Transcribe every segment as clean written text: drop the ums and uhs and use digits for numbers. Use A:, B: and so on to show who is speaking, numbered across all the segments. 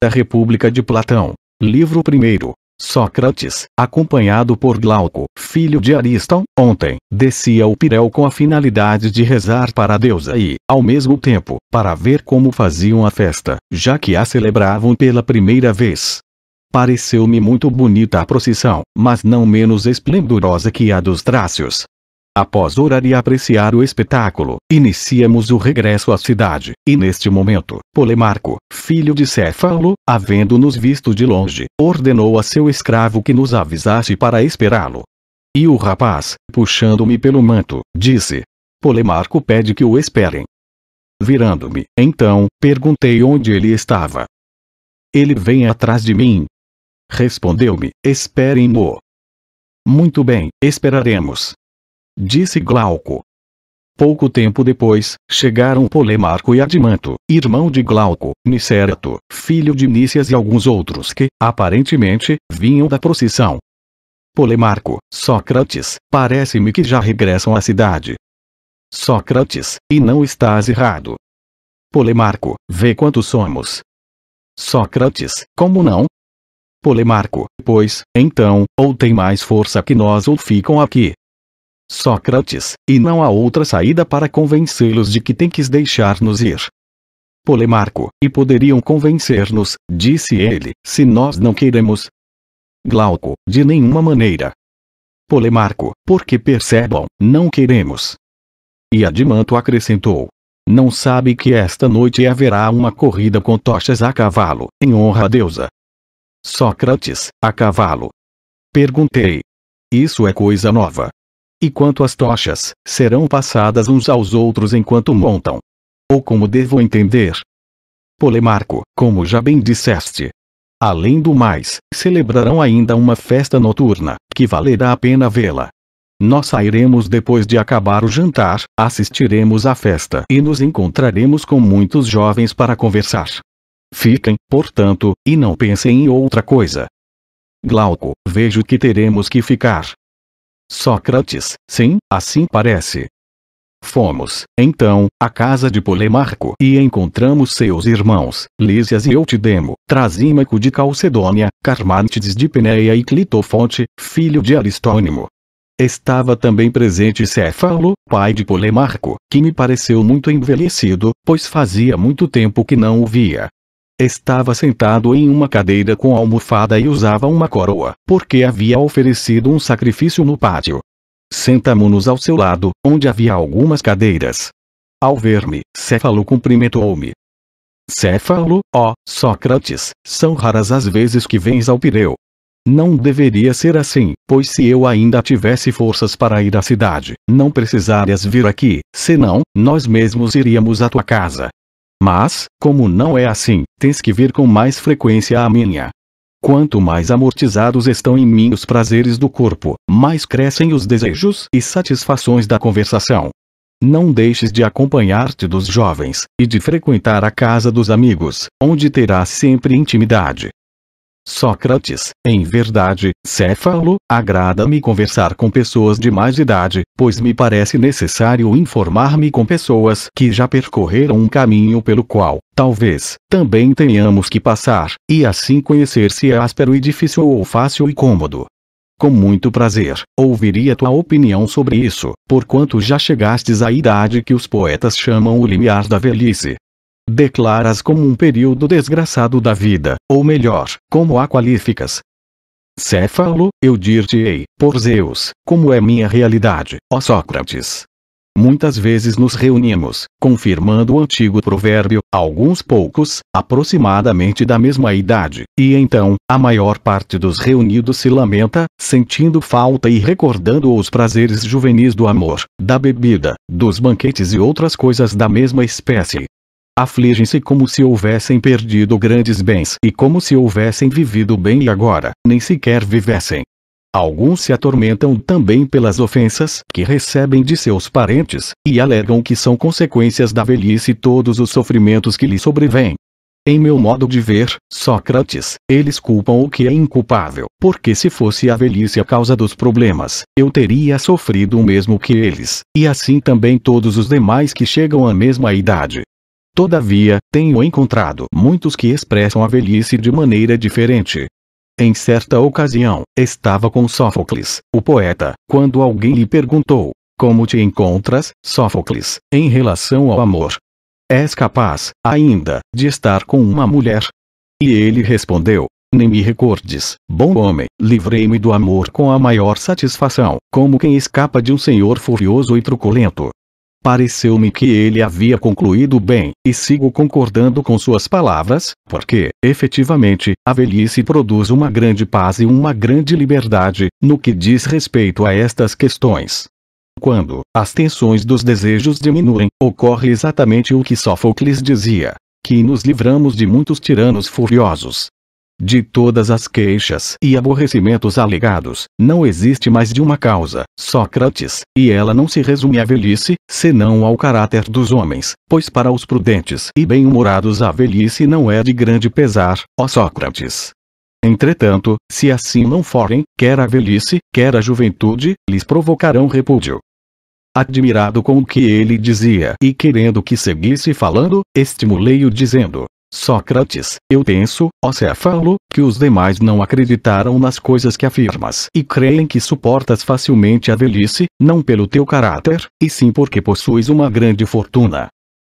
A: A República de Platão. Livro 1º. Sócrates, acompanhado por Glauco, filho de Ariston, ontem, descia o Pireu com a finalidade de rezar para a deusa e, ao mesmo tempo, para ver como faziam a festa, já que a celebravam pela primeira vez. Pareceu-me muito bonita a procissão, mas não menos esplendorosa que a dos Trácios. Após orar e apreciar o espetáculo, iniciamos o regresso à cidade, e neste momento, Polemarco, filho de Céfalo, havendo-nos visto de longe, ordenou a seu escravo que nos avisasse para esperá-lo. E o rapaz, puxando-me pelo manto, disse: Polemarco pede que o esperem. Virando-me, então, perguntei onde ele estava. Ele vem atrás de mim. Respondeu-me: esperem-no. Muito bem, esperaremos. Disse Glauco. Pouco tempo depois, chegaram Polemarco e Adimanto, irmão de Glauco, Nicérato, filho de Nícias e alguns outros que, aparentemente, vinham da procissão. Polemarco: Sócrates, parece-me que já regressam à cidade. Sócrates: e não estás errado. Polemarco: vê quantos somos. Sócrates: como não? Polemarco: pois, então, ou tem mais força que nós ou ficam aqui. Sócrates: e não há outra saída para convencê-los de que tens deixar-nos ir. Polemarco: e poderiam convencer-nos, disse ele, se nós não queremos. Glauco: de nenhuma maneira. Polemarco: porque percebam, não queremos. E Adimanto acrescentou: não sabe que esta noite haverá uma corrida com tochas a cavalo, em honra à deusa. Sócrates: a cavalo? Perguntei. Isso é coisa nova. E quanto às tochas, serão passadas uns aos outros enquanto montam? Ou como devo entender? Polemarco: como já bem disseste. Além do mais, celebrarão ainda uma festa noturna, que valerá a pena vê-la. Nós sairemos depois de acabar o jantar, assistiremos à festa e nos encontraremos com muitos jovens para conversar. Fiquem, portanto, e não pensem em outra coisa. Glauco: vejo que teremos que ficar. Sócrates: sim, assim parece. Fomos, então, à casa de Polemarco e encontramos seus irmãos, Lísias e Eutidemo, Trasímaco de Calcedônia, Carmántides de Penéia e Clitofonte, filho de Aristônimo. Estava também presente Céfalo, pai de Polemarco, que me pareceu muito envelhecido, pois fazia muito tempo que não o via. Estava sentado em uma cadeira com almofada e usava uma coroa, porque havia oferecido um sacrifício no pátio. Sentamo-nos ao seu lado, onde havia algumas cadeiras. Ao ver-me, Céfalo cumprimentou-me. Céfalo: ó, Sócrates, são raras as vezes que vens ao Pireu. Não deveria ser assim, pois se eu ainda tivesse forças para ir à cidade, não precisarias vir aqui, senão, nós mesmos iríamos à tua casa. Mas, como não é assim, tens que vir com mais frequência à minha. Quanto mais amortizados estão em mim os prazeres do corpo, mais crescem os desejos e satisfações da conversação. Não deixes de acompanhar-te dos jovens, e de frequentar a casa dos amigos, onde terás sempre intimidade. Sócrates: em verdade, Céfalo, agrada-me conversar com pessoas de mais idade, pois me parece necessário informar-me com pessoas que já percorreram um caminho pelo qual, talvez, também tenhamos que passar, e assim conhecer se é áspero e difícil ou fácil e cômodo. Com muito prazer, ouviria tua opinião sobre isso, porquanto já chegastes à idade que os poetas chamam o limiar da velhice. Declaras como um período desgraçado da vida, ou melhor, como a qualificas? Céfalo: eu dir-te-ei, por Zeus, como é minha realidade, ó Sócrates. Muitas vezes nos reunimos, confirmando o antigo provérbio, alguns poucos, aproximadamente da mesma idade, e então, a maior parte dos reunidos se lamenta, sentindo falta e recordando os prazeres juvenis do amor, da bebida, dos banquetes e outras coisas da mesma espécie. Afligem-se como se houvessem perdido grandes bens e como se houvessem vivido bem e agora, nem sequer vivessem. Alguns se atormentam também pelas ofensas que recebem de seus parentes, e alegam que são consequências da velhice todos os sofrimentos que lhes sobrevêm. Em meu modo de ver, Sócrates, eles culpam o que é inculpável, porque se fosse a velhice a causa dos problemas, eu teria sofrido o mesmo que eles, e assim também todos os demais que chegam à mesma idade. Todavia, tenho encontrado muitos que expressam a velhice de maneira diferente. Em certa ocasião, estava com Sófocles, o poeta, quando alguém lhe perguntou: como te encontras, Sófocles, em relação ao amor? És capaz, ainda, de estar com uma mulher? E ele respondeu: nem me recordes, bom homem, livrei-me do amor com a maior satisfação, como quem escapa de um senhor furioso e truculento. Pareceu-me que ele havia concluído bem, e sigo concordando com suas palavras, porque, efetivamente, a velhice produz uma grande paz e uma grande liberdade, no que diz respeito a estas questões. Quando as tensões dos desejos diminuem, ocorre exatamente o que Sófocles dizia: que nos livramos de muitos tiranos furiosos. De todas as queixas e aborrecimentos alegados, não existe mais de uma causa, Sócrates, e ela não se resume à velhice, senão ao caráter dos homens, pois para os prudentes e bem-humorados a velhice não é de grande pesar, ó Sócrates. Entretanto, se assim não forem, quer a velhice, quer a juventude, lhes provocarão repúdio. Admirado com o que ele dizia e querendo que seguisse falando, estimulei-o dizendo: Sócrates, eu penso, ó Céfalo, que os demais não acreditaram nas coisas que afirmas e creem que suportas facilmente a velhice, não pelo teu caráter, e sim porque possuis uma grande fortuna.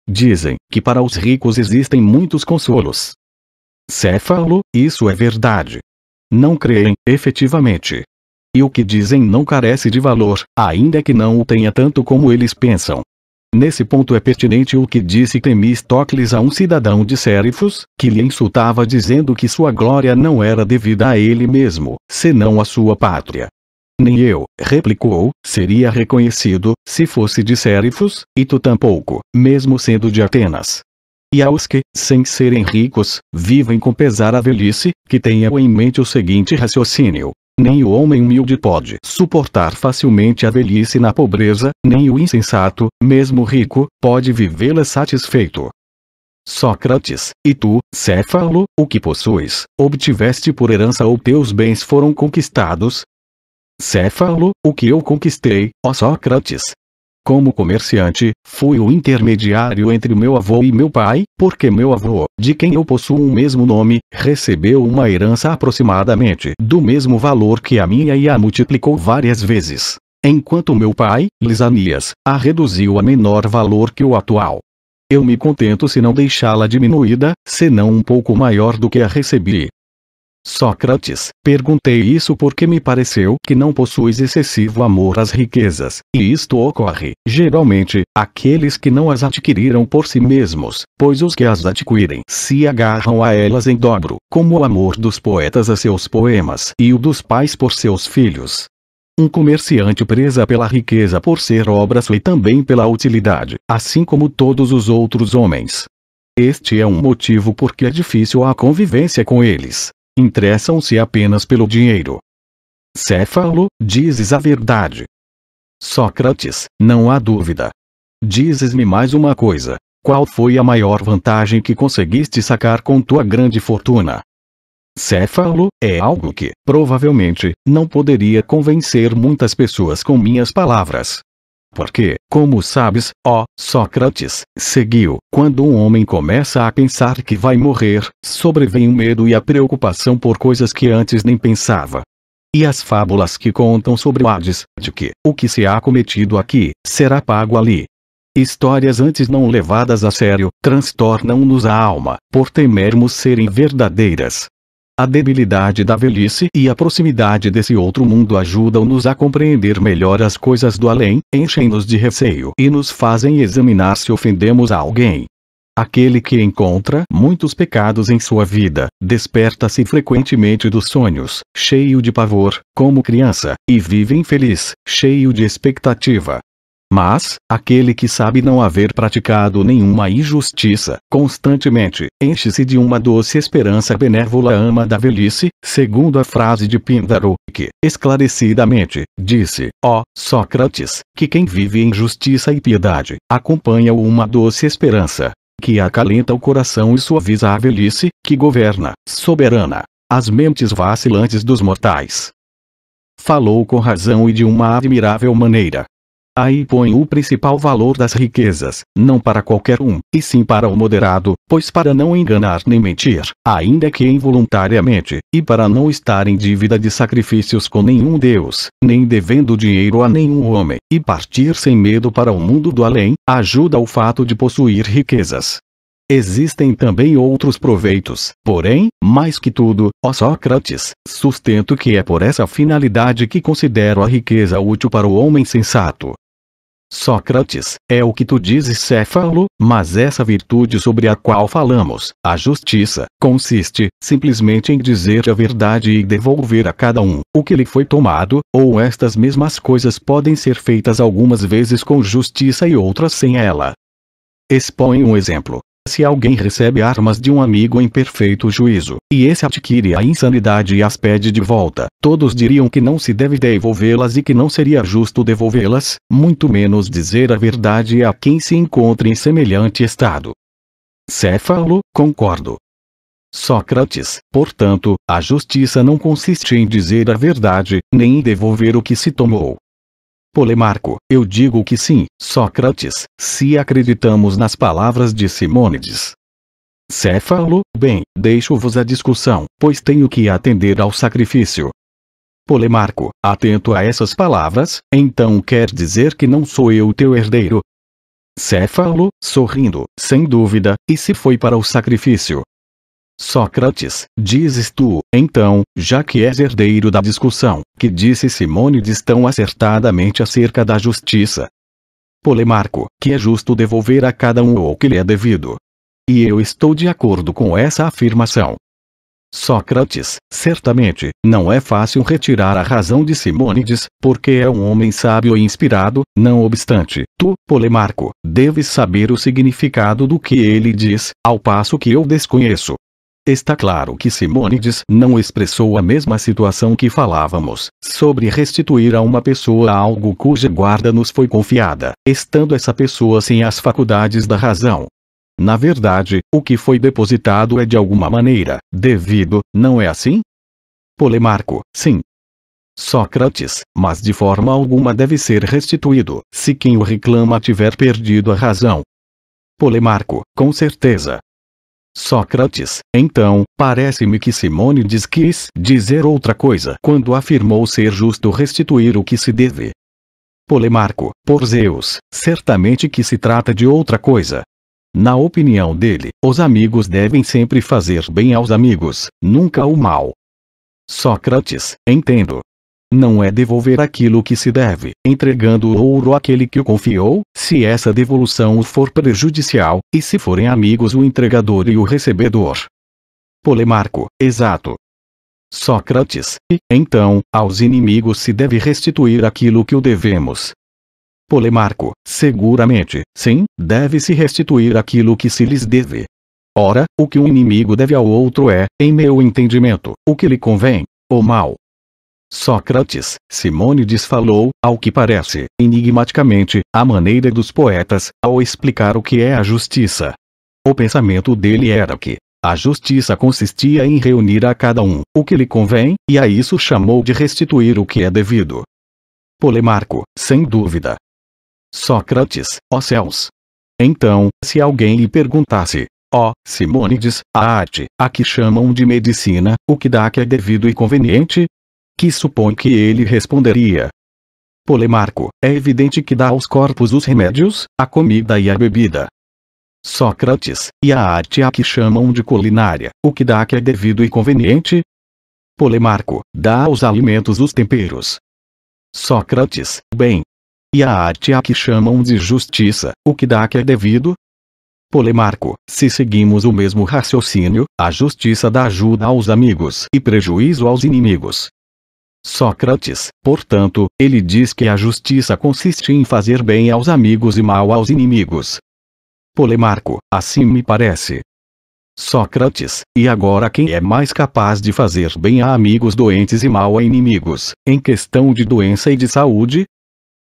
A: Dizem que para os ricos existem muitos consolos. Céfalo, isso é verdade. Não creem, efetivamente. E o que dizem não carece de valor, ainda que não o tenha tanto como eles pensam. Nesse ponto é pertinente o que disse Temístocles a um cidadão de Sérifos, que lhe insultava dizendo que sua glória não era devida a ele mesmo, senão à sua pátria. Nem eu, replicou, seria reconhecido, se fosse de Sérifos, e tu tampouco, mesmo sendo de Atenas. E aos que, sem serem ricos, vivem com pesar a velhice, que tenham em mente o seguinte raciocínio: nem o homem humilde pode suportar facilmente a velhice na pobreza, nem o insensato, mesmo rico, pode vivê-la satisfeito. Sócrates, e tu, Céfalo, o que possuis, obtiveste por herança ou teus bens foram conquistados? Céfalo, o que eu conquistei, ó Sócrates? Como comerciante, fui o intermediário entre meu avô e meu pai, porque meu avô, de quem eu possuo o mesmo nome, recebeu uma herança aproximadamente do mesmo valor que a minha e a multiplicou várias vezes, enquanto meu pai, Lisanias, a reduziu a menor valor que o atual. Eu me contento se não deixá-la diminuída, senão um pouco maior do que a recebi. Sócrates, perguntei isso porque me pareceu que não possuis excessivo amor às riquezas, e isto ocorre, geralmente, àqueles que não as adquiriram por si mesmos, pois os que as adquirem se agarram a elas em dobro, como o amor dos poetas a seus poemas e o dos pais por seus filhos. Um comerciante preza pela riqueza por ser obra sua e também pela utilidade, assim como todos os outros homens. Este é um motivo porque é difícil a convivência com eles. Interessam-se apenas pelo dinheiro. Céfalo, dizes a verdade. Sócrates, não há dúvida. Dizes-me mais uma coisa: qual foi a maior vantagem que conseguiste sacar com tua grande fortuna? Céfalo, é algo que, provavelmente, não poderia convencer muitas pessoas com minhas palavras. Porque, como sabes, ó Sócrates, seguiu, quando um homem começa a pensar que vai morrer, sobrevém o medo e a preocupação por coisas que antes nem pensava. E as fábulas que contam sobre o Hades, de que o que se há cometido aqui, será pago ali. Histórias antes não levadas a sério, transtornam-nos a alma, por temermos serem verdadeiras. A debilidade da velhice e a proximidade desse outro mundo ajudam-nos a compreender melhor as coisas do além, enchem-nos de receio e nos fazem examinar se ofendemos a alguém. Aquele que encontra muitos pecados em sua vida, desperta-se frequentemente dos sonhos, cheio de pavor, como criança, e vive infeliz, cheio de expectativa. Mas, aquele que sabe não haver praticado nenhuma injustiça, constantemente, enche-se de uma doce esperança benévola ama da velhice, segundo a frase de Píndaro, que, esclarecidamente, disse, ó Sócrates, que quem vive em justiça e piedade, acompanha-o uma doce esperança, que acalenta o coração e suaviza a velhice, que governa, soberana, as mentes vacilantes dos mortais. Falou com razão e de uma admirável maneira. Aí põe o principal valor das riquezas, não para qualquer um, e sim para o moderado, pois para não enganar nem mentir, ainda que involuntariamente, e para não estar em dívida de sacrifícios com nenhum Deus, nem devendo dinheiro a nenhum homem, e partir sem medo para o mundo do além, ajuda o fato de possuir riquezas. Existem também outros proveitos, porém, mais que tudo, ó Sócrates, sustento que é por essa finalidade que considero a riqueza útil para o homem sensato. Sócrates, é o que tu dizes, Céfalo, mas essa virtude sobre a qual falamos, a justiça, consiste, simplesmente em dizer a verdade e devolver a cada um o que lhe foi tomado, ou estas mesmas coisas podem ser feitas algumas vezes com justiça e outras sem ela. Expõe um exemplo. Se alguém recebe armas de um amigo em perfeito juízo, e esse adquire a insanidade e as pede de volta, todos diriam que não se deve devolvê-las e que não seria justo devolvê-las, muito menos dizer a verdade a quem se encontre em semelhante estado. Céfalo, concordo. Sócrates, portanto, a justiça não consiste em dizer a verdade, nem em devolver o que se tomou. Polemarco, eu digo que sim, Sócrates, se acreditamos nas palavras de Simônides. Céfalo, bem, deixo-vos a discussão, pois tenho que atender ao sacrifício. Polemarco, atento a essas palavras, então quer dizer que não sou eu teu herdeiro? Céfalo, sorrindo, sem dúvida, e se foi para o sacrifício? Sócrates, dizes tu, então, já que és herdeiro da discussão, que disse Simônides tão acertadamente acerca da justiça. Polemarco, que é justo devolver a cada um o que lhe é devido. E eu estou de acordo com essa afirmação. Sócrates, certamente, não é fácil retirar a razão de Simônides, porque é um homem sábio e inspirado, não obstante, tu, Polemarco, deves saber o significado do que ele diz, ao passo que eu desconheço. Está claro que Simônides não expressou a mesma situação que falávamos, sobre restituir a uma pessoa algo cuja guarda nos foi confiada, estando essa pessoa sem as faculdades da razão. Na verdade, o que foi depositado é de alguma maneira devido, não é assim? Polemarco, sim. Sócrates, mas de forma alguma deve ser restituído, se quem o reclama tiver perdido a razão. Polemarco, com certeza. Sócrates, então, parece-me que Simônides quis dizer outra coisa quando afirmou ser justo restituir o que se deve. Polemarco, por Zeus, certamente que se trata de outra coisa. Na opinião dele, os amigos devem sempre fazer bem aos amigos, nunca o mal. Sócrates, entendo. Não é devolver aquilo que se deve, entregando o ouro àquele que o confiou, se essa devolução for prejudicial, e se forem amigos o entregador e o recebedor. Polemarco, exato. Sócrates, e, então, aos inimigos se deve restituir aquilo que o devemos. Polemarco, seguramente, sim, deve-se restituir aquilo que se lhes deve. Ora, o que um inimigo deve ao outro é, em meu entendimento, o que lhe convém, o mal. Sócrates, Simônides falou, ao que parece, enigmaticamente, à maneira dos poetas, ao explicar o que é a justiça. O pensamento dele era que a justiça consistia em reunir a cada um o que lhe convém, e a isso chamou de restituir o que é devido. Polemarco, sem dúvida. Sócrates, ó céus! Então, se alguém lhe perguntasse, ó, Simônides, a arte, a que chamam de medicina, o que dá que é devido e conveniente? Que supõe que ele responderia. Polemarco, é evidente que dá aos corpos os remédios, a comida e a bebida. Sócrates, e a arte a que chamam de culinária, o que dá que é devido e conveniente? Polemarco, dá aos alimentos os temperos. Sócrates, bem. E a arte a que chamam de justiça, o que dá que é devido? Polemarco, se seguimos o mesmo raciocínio, a justiça dá ajuda aos amigos e prejuízo aos inimigos. Sócrates, portanto, ele diz que a justiça consiste em fazer bem aos amigos e mal aos inimigos. Polemarco, assim me parece. Sócrates, e agora quem é mais capaz de fazer bem a amigos doentes e mal a inimigos, em questão de doença e de saúde?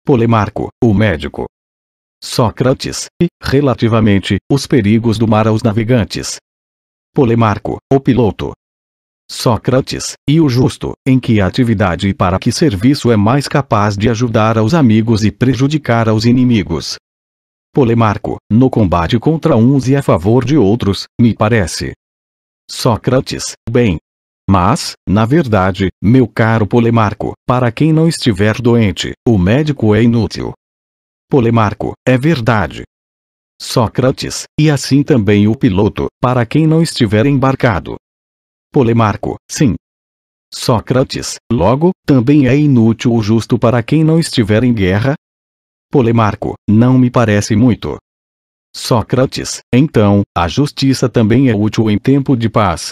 A: Polemarco, o médico. Sócrates, e, relativamente, os perigos do mar aos navegantes. Polemarco, o piloto. Sócrates, e o justo, em que atividade e para que serviço é mais capaz de ajudar aos amigos e prejudicar aos inimigos? Polemarco, no combate contra uns e a favor de outros, me parece. Sócrates, bem. Mas, na verdade, meu caro Polemarco, para quem não estiver doente, o médico é inútil. Polemarco, é verdade. Sócrates, e assim também o piloto, para quem não estiver embarcado. Polemarco, sim. Sócrates, logo, também é inútil o justo para quem não estiver em guerra? Polemarco, não me parece muito. Sócrates, então, a justiça também é útil em tempo de paz.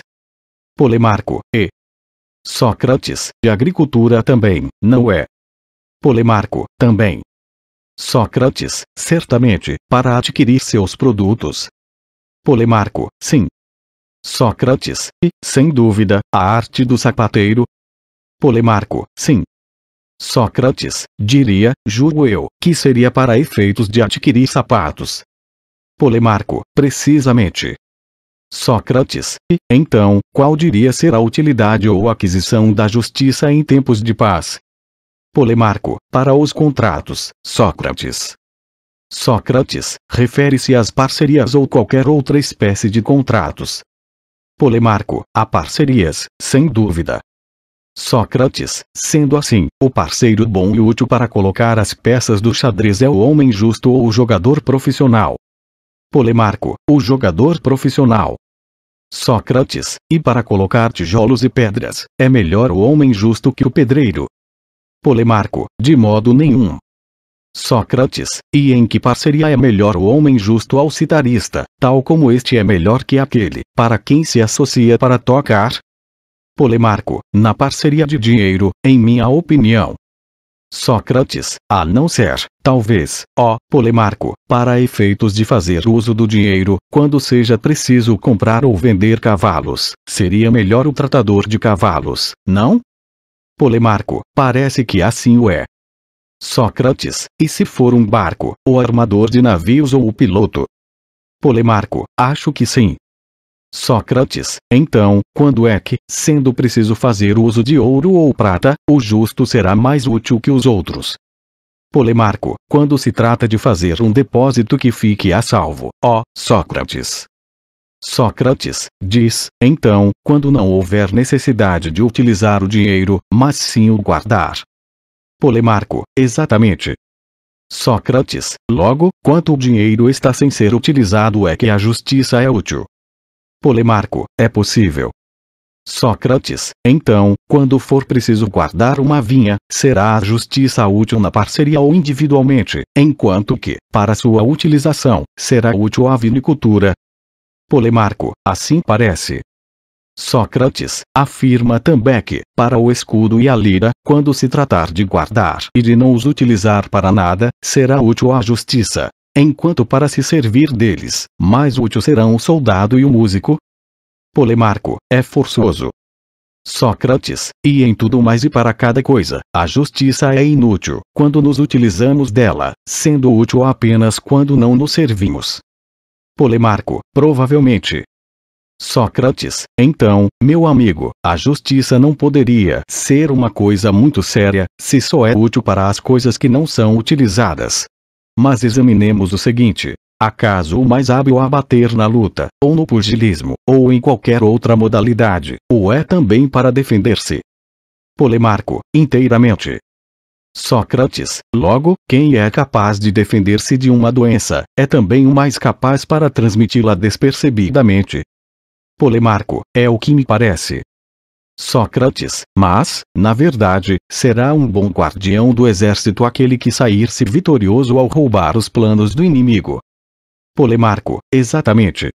A: Polemarco, e Sócrates, e a agricultura também, não é? Polemarco, também. Sócrates, certamente, para adquirir seus produtos. Polemarco, sim. Sócrates, e, sem dúvida, a arte do sapateiro. Polemarco, sim. Sócrates, diria, julgo eu, que seria para efeitos de adquirir sapatos. Polemarco, precisamente. Sócrates, e, então, qual diria ser a utilidade ou aquisição da justiça em tempos de paz? Polemarco, para os contratos, Sócrates. Sócrates, refere-se às parcerias ou qualquer outra espécie de contratos. Polemarco, a parcerias, sem dúvida. Sócrates, sendo assim, o parceiro bom e útil para colocar as peças do xadrez é o homem justo ou o jogador profissional. Polemarco, o jogador profissional. Sócrates, e para colocar tijolos e pedras, é melhor o homem justo que o pedreiro. Polemarco, de modo nenhum. Sócrates, e em que parceria é melhor o homem justo ao citarista, tal como este é melhor que aquele, para quem se associa para tocar? Polemarco, na parceria de dinheiro, em minha opinião. Sócrates, a não ser, talvez, ó, Polemarco, para efeitos de fazer uso do dinheiro, quando seja preciso comprar ou vender cavalos, seria melhor o tratador de cavalos, não? Polemarco, parece que assim o é. Sócrates, e se for um barco, o armador de navios ou o piloto? Polemarco, acho que sim. Sócrates, então, quando é que, sendo preciso fazer uso de ouro ou prata, o justo será mais útil que os outros? Polemarco, quando se trata de fazer um depósito que fique a salvo, ó, Sócrates. Sócrates, diz, então, quando não houver necessidade de utilizar o dinheiro, mas sim o guardar. Polemarco, exatamente. Sócrates, logo, quanto o dinheiro está sem ser utilizado é que a justiça é útil. Polemarco, é possível. Sócrates, então, quando for preciso guardar uma vinha, será a justiça útil na parceria ou individualmente, enquanto que, para sua utilização, será útil a vinicultura. Polemarco, assim parece. Sócrates, afirma também que, para o escudo e a lira, quando se tratar de guardar e de não os utilizar para nada, será útil a justiça. Enquanto para se servir deles, mais útil serão o soldado e o músico? Polemarco, é forçoso. Sócrates, e em tudo mais e para cada coisa, a justiça é inútil, quando nos utilizamos dela, sendo útil apenas quando não nos servimos. Polemarco, provavelmente. Sócrates, então, meu amigo, a justiça não poderia ser uma coisa muito séria, se só é útil para as coisas que não são utilizadas. Mas examinemos o seguinte: acaso o mais hábil a bater na luta, ou no pugilismo, ou em qualquer outra modalidade, o é também para defender-se? Polemarco, inteiramente. Sócrates, logo, quem é capaz de defender-se de uma doença, é também o mais capaz para transmiti-la despercebidamente. Polemarco, é o que me parece. Sócrates, mas, na verdade, será um bom guardião do exército aquele que sair-se vitorioso ao roubar os planos do inimigo. Polemarco, exatamente.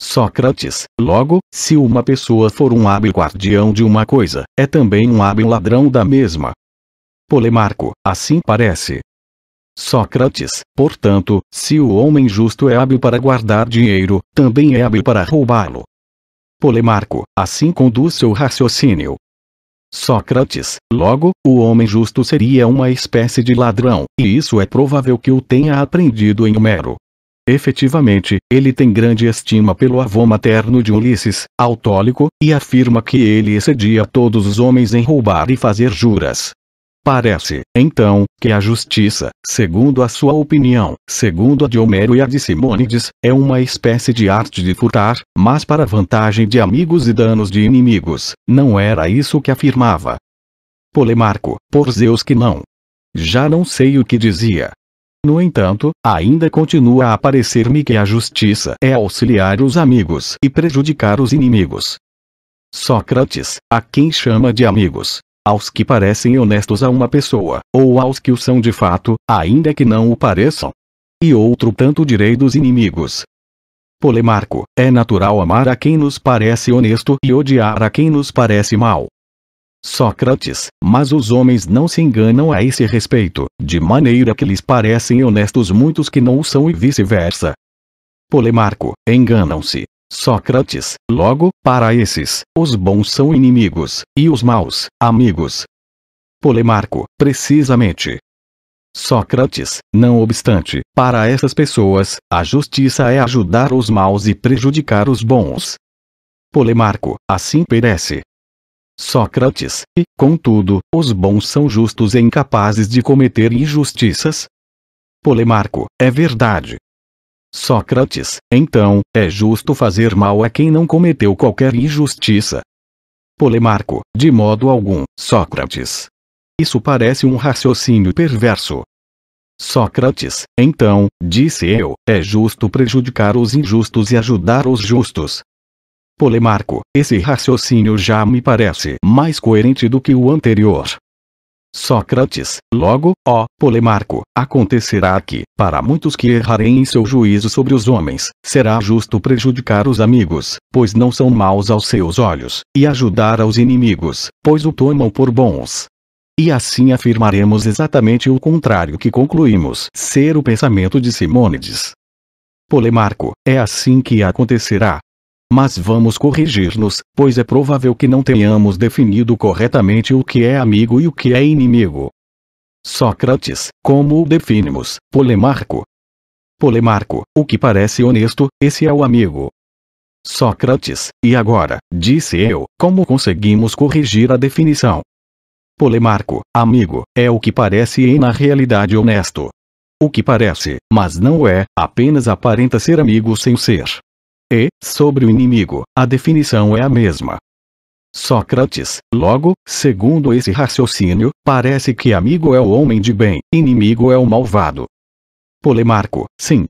A: Sócrates, logo, se uma pessoa for um hábil guardião de uma coisa, é também um hábil ladrão da mesma. Polemarco, assim parece. Sócrates, portanto, se o homem justo é hábil para guardar dinheiro, também é hábil para roubá-lo. Polemarco, assim conduz seu raciocínio. Sócrates, logo, o homem justo seria uma espécie de ladrão, e isso é provável que o tenha aprendido em Homero. Efetivamente, ele tem grande estima pelo avô materno de Ulisses, Autólico, e afirma que ele excedia todos os homens em roubar e fazer juras. Parece, então, que a justiça, segundo a sua opinião, segundo a de Homero e a de Simônides, é uma espécie de arte de furtar, mas para vantagem de amigos e danos de inimigos. Não era isso que afirmava Polemarco, por Zeus que não. Já não sei o que dizia. No entanto, ainda continua a parecer-me que a justiça é auxiliar os amigos e prejudicar os inimigos. Sócrates, a quem chama de amigos? Aos que parecem honestos a uma pessoa, ou aos que o são de fato, ainda que não o pareçam? E outro tanto direi dos inimigos. Polemarco, é natural amar a quem nos parece honesto e odiar a quem nos parece mau. Sócrates, mas os homens não se enganam a esse respeito, de maneira que lhes parecem honestos muitos que não o são e vice-versa. Polemarco, enganam-se. Sócrates, logo, para esses, os bons são inimigos, e os maus, amigos. Polemarco, precisamente. Sócrates, não obstante, para essas pessoas, a justiça é ajudar os maus e prejudicar os bons. Polemarco, assim parece. Sócrates, e, contudo, os bons são justos e incapazes de cometer injustiças? Polemarco, é verdade. Sócrates, então, é justo fazer mal a quem não cometeu qualquer injustiça? Polemarco, de modo algum, Sócrates. Isso parece um raciocínio perverso. Sócrates, então, disse eu, é justo prejudicar os injustos e ajudar os justos. Polemarco, esse raciocínio já me parece mais coerente do que o anterior. Sócrates, logo, ó Polemarco, acontecerá que, para muitos que errarem em seu juízo sobre os homens, será justo prejudicar os amigos, pois não são maus aos seus olhos, e ajudar aos inimigos, pois o tomam por bons. E assim afirmaremos exatamente o contrário que concluímos ser o pensamento de Simônides. Polemarco, é assim que acontecerá. Mas vamos corrigir-nos, pois é provável que não tenhamos definido corretamente o que é amigo e o que é inimigo. Sócrates, como o definimos, Polemarco? Polemarco, o que parece honesto, esse é o amigo. Sócrates, e agora, disse eu, como conseguimos corrigir a definição? Polemarco, amigo, é o que parece e na realidade honesto. O que parece, mas não é, apenas aparenta ser amigo sem ser. E, sobre o inimigo, a definição é a mesma. Sócrates, logo, segundo esse raciocínio, parece que amigo é o homem de bem, inimigo é o malvado. Polemarco, sim.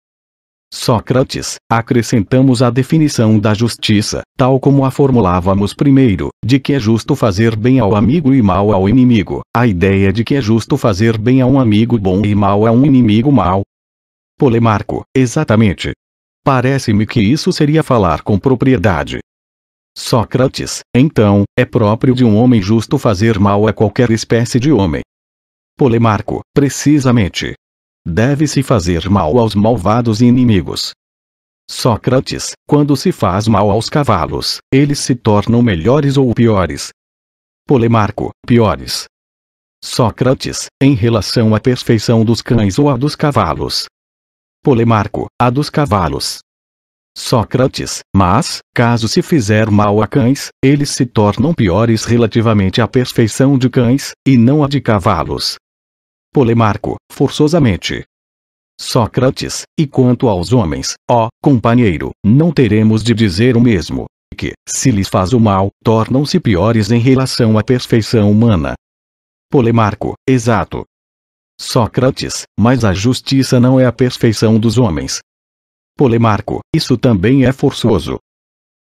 A: Sócrates, acrescentamos a definição da justiça, tal como a formulávamos primeiro, de que é justo fazer bem ao amigo e mal ao inimigo, a ideia de que é justo fazer bem a um amigo bom e mal a um inimigo mau. Polemarco, exatamente. Parece-me que isso seria falar com propriedade. Sócrates, então, é próprio de um homem justo fazer mal a qualquer espécie de homem. Polemarco, precisamente. Deve-se fazer mal aos malvados e inimigos. Sócrates, quando se faz mal aos cavalos, eles se tornam melhores ou piores? Polemarco, piores. Sócrates, em relação à perfeição dos cães ou à dos cavalos? Polemarco, a dos cavalos. Sócrates, mas, caso se fizer mal a cães, eles se tornam piores relativamente à perfeição de cães, e não a de cavalos. Polemarco, forçosamente. Sócrates, e quanto aos homens, ó companheiro, não teremos de dizer o mesmo, que, se lhes faz o mal, tornam-se piores em relação à perfeição humana. Polemarco, exato. Sócrates, mas a justiça não é a perfeição dos homens. Polemarco, isso também é forçoso.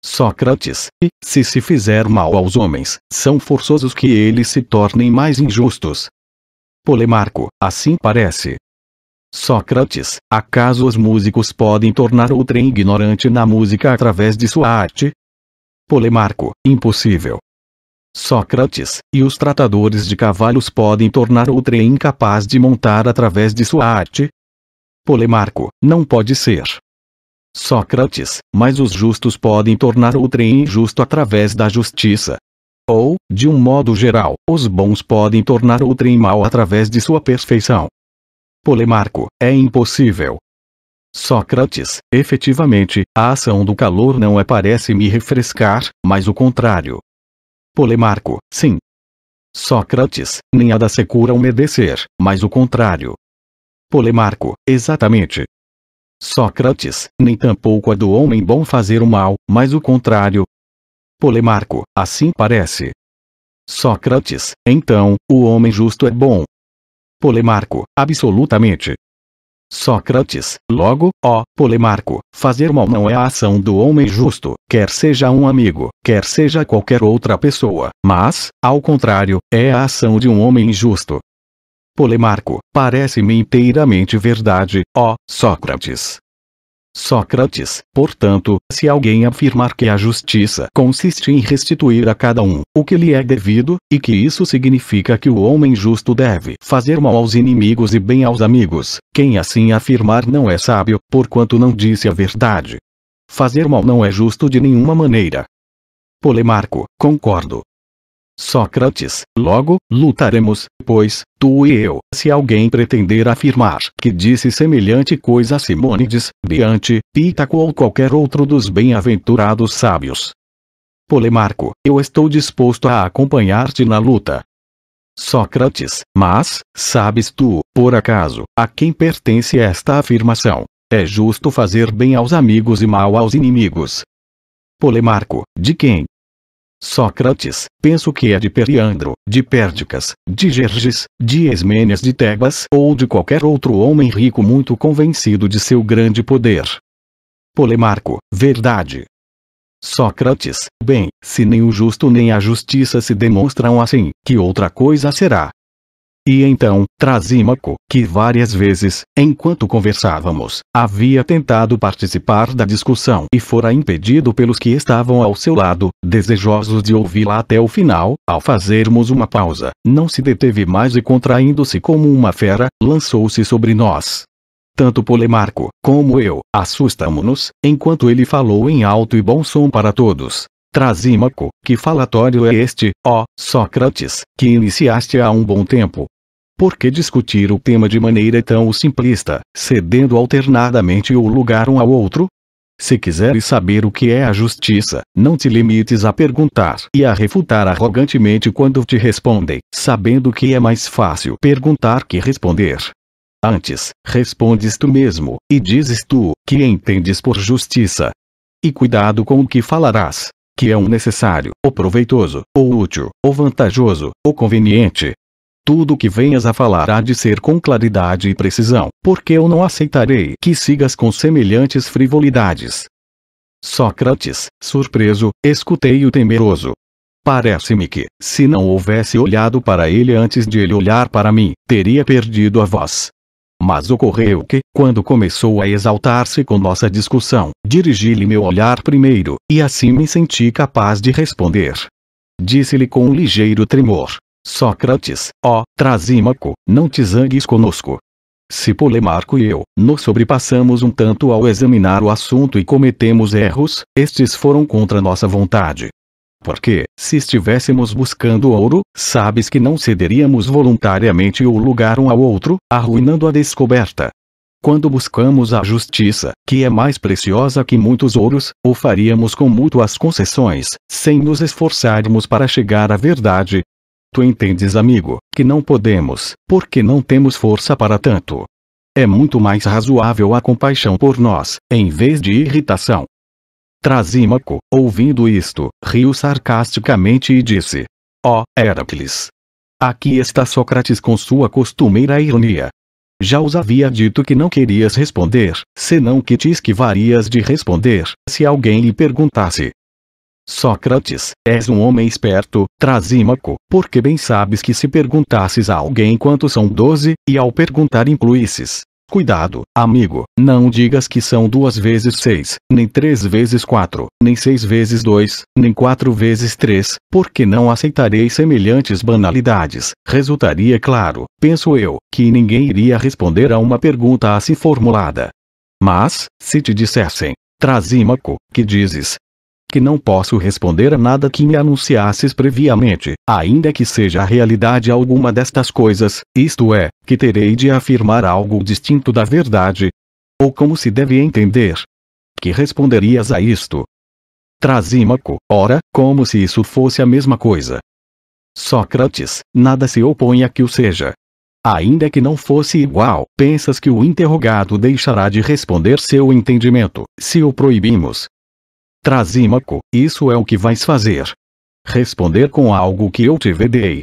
A: Sócrates, e, se fizer mal aos homens, são forçosos que eles se tornem mais injustos. Polemarco, assim parece. Sócrates, acaso os músicos podem tornar outrem ignorante na música através de sua arte? Polemarco, impossível. Sócrates, e os tratadores de cavalos podem tornar outrem incapaz de montar através de sua arte? Polemarco, não pode ser. Sócrates, mas os justos podem tornar outrem injusto através da justiça. Ou, de um modo geral, os bons podem tornar outrem mau através de sua perfeição. Polemarco, é impossível. Sócrates, efetivamente, a ação do calor não é parece me refrescar, mas o contrário. Polemarco, sim. Sócrates, nem a da secura umedecer, mas o contrário. Polemarco, exatamente. Sócrates, nem tampouco a do homem bom fazer o mal, mas o contrário. Polemarco, assim parece. Sócrates, então, o homem justo é bom. Polemarco, absolutamente. Sócrates, logo, ó, Polemarco, fazer mal não é a ação do homem justo, quer seja um amigo, quer seja qualquer outra pessoa, mas, ao contrário, é a ação de um homem injusto. Polemarco, parece-me inteiramente verdade, ó, Sócrates. Sócrates, portanto, se alguém afirmar que a justiça consiste em restituir a cada um o que lhe é devido, e que isso significa que o homem justo deve fazer mal aos inimigos e bem aos amigos, quem assim afirmar não é sábio, porquanto não disse a verdade. Fazer mal não é justo de nenhuma maneira. Polemarco, concordo. Sócrates, logo, lutaremos, pois, tu e eu, se alguém pretender afirmar que disse semelhante coisa a Simônides, Biante, Pítaco ou qualquer outro dos bem-aventurados sábios. Polemarco, eu estou disposto a acompanhar-te na luta. Sócrates, mas, sabes tu, por acaso, a quem pertence esta afirmação? É justo fazer bem aos amigos e mal aos inimigos. Polemarco, de quem? Sócrates, penso que é de Periandro, de Pérdicas, de Gerges, de Ismênias de Tebas ou de qualquer outro homem rico muito convencido de seu grande poder. Polemarco, verdade. Sócrates, bem, se nem o justo nem a justiça se demonstram assim, que outra coisa será? E então, Trasímaco, que várias vezes, enquanto conversávamos, havia tentado participar da discussão e fora impedido pelos que estavam ao seu lado, desejosos de ouvi-la até o final, ao fazermos uma pausa, não se deteve mais e contraindo-se como uma fera, lançou-se sobre nós. Tanto Polemarco, como eu, assustamo-nos, enquanto ele falou em alto e bom som para todos. Trasímaco, que falatório é este, ó, Sócrates, que iniciaste há um bom tempo? Por que discutir o tema de maneira tão simplista, cedendo alternadamente o lugar um ao outro? Se quiseres saber o que é a justiça, não te limites a perguntar e a refutar arrogantemente quando te respondem, sabendo que é mais fácil perguntar que responder. Antes, respondes tu mesmo, e dizes tu, que entendes por justiça. E cuidado com o que falarás, que é um necessário, ou proveitoso, ou útil, ou vantajoso, ou conveniente. Tudo que venhas a falar há de ser com claridade e precisão, porque eu não aceitarei que sigas com semelhantes frivolidades. Sócrates, surpreso, escutei-o temeroso. Parece-me que, se não houvesse olhado para ele antes de ele olhar para mim, teria perdido a voz. Mas ocorreu que, quando começou a exaltar-se com nossa discussão, dirigi-lhe meu olhar primeiro, e assim me senti capaz de responder. Disse-lhe com um ligeiro tremor: Sócrates, ó, Trasímaco, não te zangues conosco. Se Polemarco e eu nos sobrepassamos um tanto ao examinar o assunto e cometemos erros, estes foram contra nossa vontade. Porque, se estivéssemos buscando ouro, sabes que não cederíamos voluntariamente o lugar um ao outro, arruinando a descoberta. Quando buscamos a justiça, que é mais preciosa que muitos ouros, o faríamos com mútuas concessões, sem nos esforçarmos para chegar à verdade. Tu entendes, amigo, que não podemos, porque não temos força para tanto. É muito mais razoável a compaixão por nós, em vez de irritação. Trasímaco, ouvindo isto, riu sarcasticamente e disse: Ó, Heracles! Aqui está Sócrates com sua costumeira ironia. Já os havia dito que não querias responder, senão que te esquivarias de responder, se alguém lhe perguntasse. Sócrates, és um homem esperto, Trasímaco, porque bem sabes que se perguntasses a alguém quantos são 12, e ao perguntar incluísses: Cuidado, amigo, não digas que são 2 vezes 6, nem 3 vezes 4, nem 6 vezes 2, nem 4 vezes 3, porque não aceitarei semelhantes banalidades. Resultaria claro, penso eu, que ninguém iria responder a uma pergunta assim formulada. Mas, se te dissessem: Trasímaco, que dizes? Que não posso responder a nada que me anunciasses previamente, ainda que seja a realidade alguma destas coisas, isto é, que terei de afirmar algo distinto da verdade. ou como se deve entender? Que responderias a isto? Trasímaco, ora, como se isso fosse a mesma coisa. Sócrates, nada se opõe a que o seja. Ainda que não fosse igual, pensas que o interrogado deixará de responder seu entendimento, se o proibimos? Trasímaco, isso é o que vais fazer. Responder com algo que eu te vedei.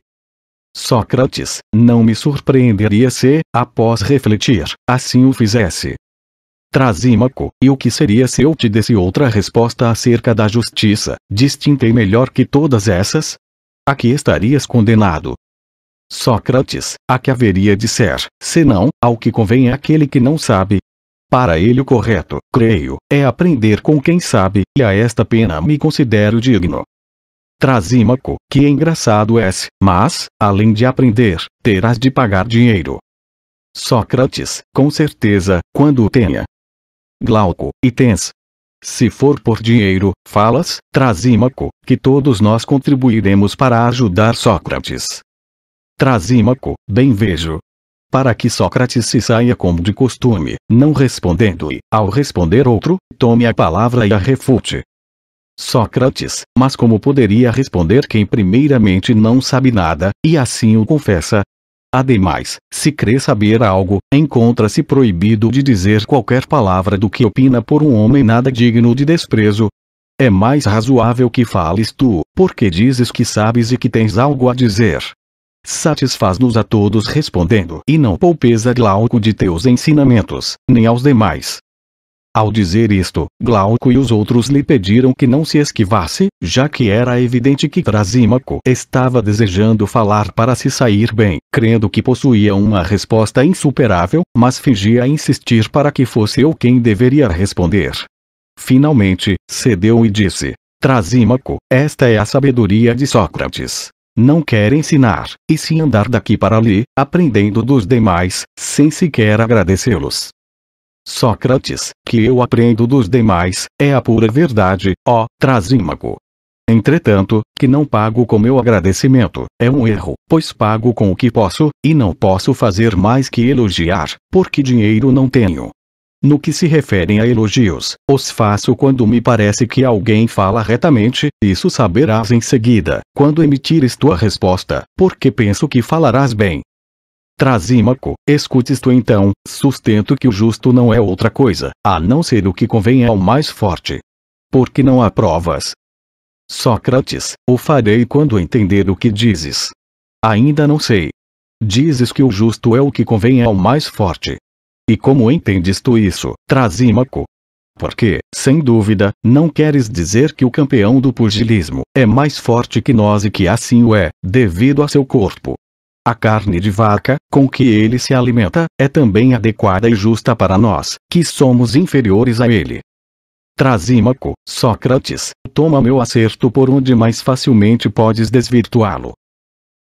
A: Sócrates, não me surpreenderia se, após refletir, assim o fizesse. Trasímaco, e o que seria se eu te desse outra resposta acerca da justiça, distinta e melhor que todas essas? A que estarias condenado? Sócrates, a que haveria de ser, senão, ao que convém àquele que não sabe? Para ele o correto, creio, é aprender com quem sabe, e a esta pena me considero digno. Trasímaco, que engraçado és, mas, além de aprender, terás de pagar dinheiro. Sócrates, com certeza, quando o tenha. Glauco, e tens? Se for por dinheiro, falas, Trasímaco, que todos nós contribuiremos para ajudar Sócrates. Trasímaco, bem vejo. Para que Sócrates se saia como de costume, não respondendo e, ao responder outro, tome a palavra e a refute. Sócrates, mas como poderia responder quem primeiramente não sabe nada, e assim o confessa? Ademais, se crê saber algo, encontra-se proibido de dizer qualquer palavra do que opina por um homem nada digno de desprezo. É mais razoável que fales tu, porque dizes que sabes e que tens algo a dizer. Satisfaz-nos a todos respondendo e não poupes a Glauco de teus ensinamentos, nem aos demais. Ao dizer isto, Glauco e os outros lhe pediram que não se esquivasse, já que era evidente que Trasímaco estava desejando falar para se sair bem, crendo que possuía uma resposta insuperável, mas fingia insistir para que fosse eu quem deveria responder. Finalmente, cedeu e disse: Trasímaco, esta é a sabedoria de Sócrates. Não quer ensinar, e sim andar daqui para ali, aprendendo dos demais, sem sequer agradecê-los. Sócrates, que eu aprendo dos demais, é a pura verdade, ó Trasímaco. Entretanto, que não pago com meu agradecimento, é um erro, pois pago com o que posso, e não posso fazer mais que elogiar, porque dinheiro não tenho. No que se referem a elogios, os faço quando me parece que alguém fala retamente, isso saberás em seguida, quando emitires tua resposta, porque penso que falarás bem. Trasímaco, escutes tu então, sustento que o justo não é outra coisa, a não ser o que convém ao mais forte. Porque não há provas. Sócrates, o farei quando entender o que dizes. Ainda não sei. Dizes que o justo é o que convém ao mais forte. E como entendes tu isso, Trasímaco? Porque, sem dúvida, não queres dizer que o campeão do pugilismo é mais forte que nós e que assim o é, devido a seu corpo. A carne de vaca, com que ele se alimenta, é também adequada e justa para nós, que somos inferiores a ele. Trasímaco, Sócrates, toma meu acerto por onde mais facilmente podes desvirtuá-lo.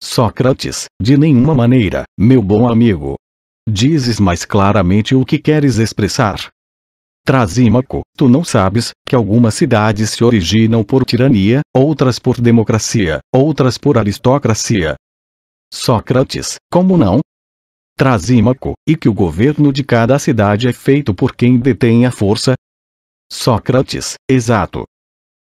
A: Sócrates, de nenhuma maneira, meu bom amigo. Dizes mais claramente o que queres expressar. Trasímaco, tu não sabes, que algumas cidades se originam por tirania, outras por democracia, outras por aristocracia. Sócrates, como não? Trasímaco, e que o governo de cada cidade é feito por quem detém a força? Sócrates, exato.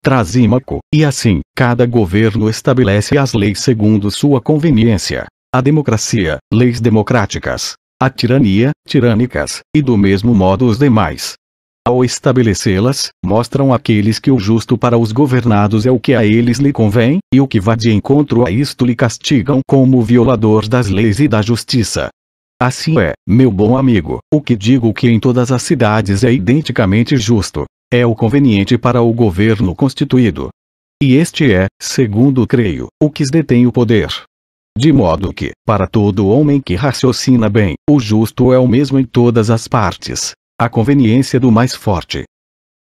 A: Trasímaco, e assim, cada governo estabelece as leis segundo sua conveniência. A democracia, leis democráticas. A tirania, tirânicas, e do mesmo modo os demais. Ao estabelecê-las, mostram àqueles que o justo para os governados é o que a eles lhe convém, e o que vai de encontro a isto lhe castigam como violador das leis e da justiça. Assim é, meu bom amigo, o que digo que em todas as cidades é identicamente justo, é o conveniente para o governo constituído. E este é, segundo creio, o que detém o poder. De modo que, para todo homem que raciocina bem, o justo é o mesmo em todas as partes. A conveniência do mais forte.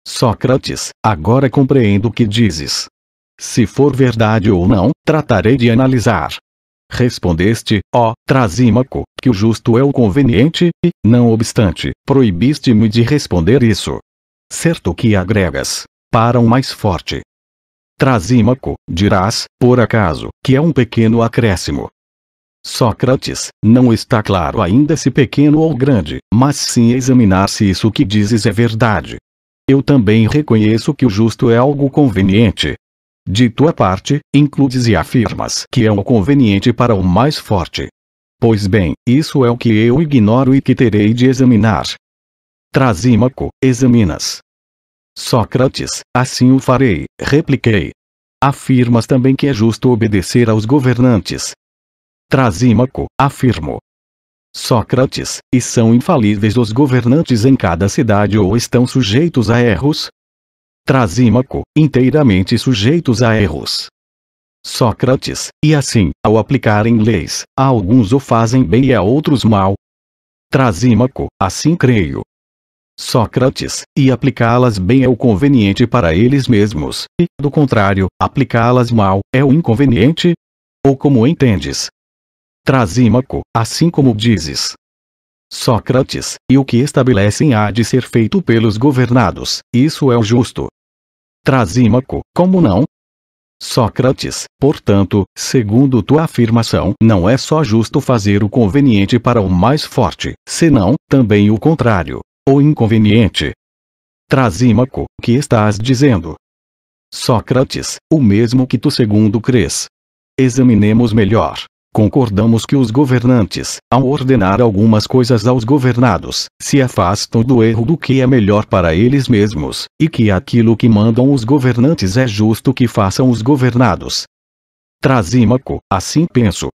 A: Sócrates, agora compreendo o que dizes. Se for verdade ou não, tratarei de analisar. Respondeste, ó Trasímaco, que o justo é o conveniente, e, não obstante, proibiste-me de responder isso. Certo que agregas, para um mais forte. Trasímaco, dirás, por acaso, que é um pequeno acréscimo. Sócrates, não está claro ainda se pequeno ou grande, mas sim examinar se isso que dizes é verdade. Eu também reconheço que o justo é algo conveniente. De tua parte, includes e afirmas que é o conveniente para o mais forte. Pois bem, isso é o que eu ignoro e que terei de examinar. Trasímaco, examinas. Sócrates, assim o farei, repliquei. Afirmas também que é justo obedecer aos governantes. Trasímaco, afirmo. Sócrates, e são infalíveis os governantes em cada cidade ou estão sujeitos a erros? Trasímaco, inteiramente sujeitos a erros. Sócrates, e assim, ao aplicarem leis, a alguns o fazem bem e a outros mal? Trasímaco, assim creio. Sócrates, e aplicá-las bem é o conveniente para eles mesmos, e, do contrário, aplicá-las mal, é o inconveniente? Ou como entendes? Trasímaco, assim como dizes. Sócrates, e o que estabelecem há de ser feito pelos governados, isso é o justo. Trasímaco, como não? Sócrates, portanto, segundo tua afirmação, não é só justo fazer o conveniente para o mais forte, senão, também o contrário, o inconveniente. Trasímaco, que estás dizendo? Sócrates, o mesmo que tu segundo crês. Examinemos melhor. Concordamos que os governantes, ao ordenar algumas coisas aos governados, se afastam do erro do que é melhor para eles mesmos, e que aquilo que mandam os governantes é justo que façam os governados. Trasímaco, assim penso.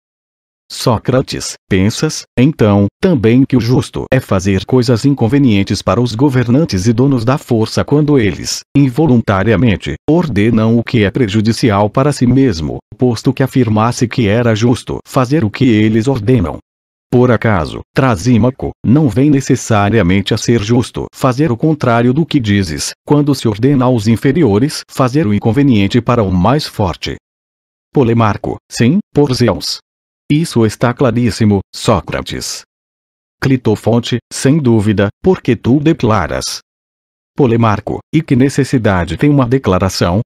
A: Sócrates, pensas, então, também que o justo é fazer coisas inconvenientes para os governantes e donos da força quando eles, involuntariamente, ordenam o que é prejudicial para si mesmo, posto que afirmasse que era justo fazer o que eles ordenam. Por acaso, Trasímaco, não vem necessariamente a ser justo fazer o contrário do que dizes, quando se ordena aos inferiores fazer o inconveniente para o mais forte? Polemarco, sim, por Zeus. Isso está claríssimo, Sócrates. Clitofonte, sem dúvida, porque tu declaras. Polemarco, e que necessidade tem uma declaração?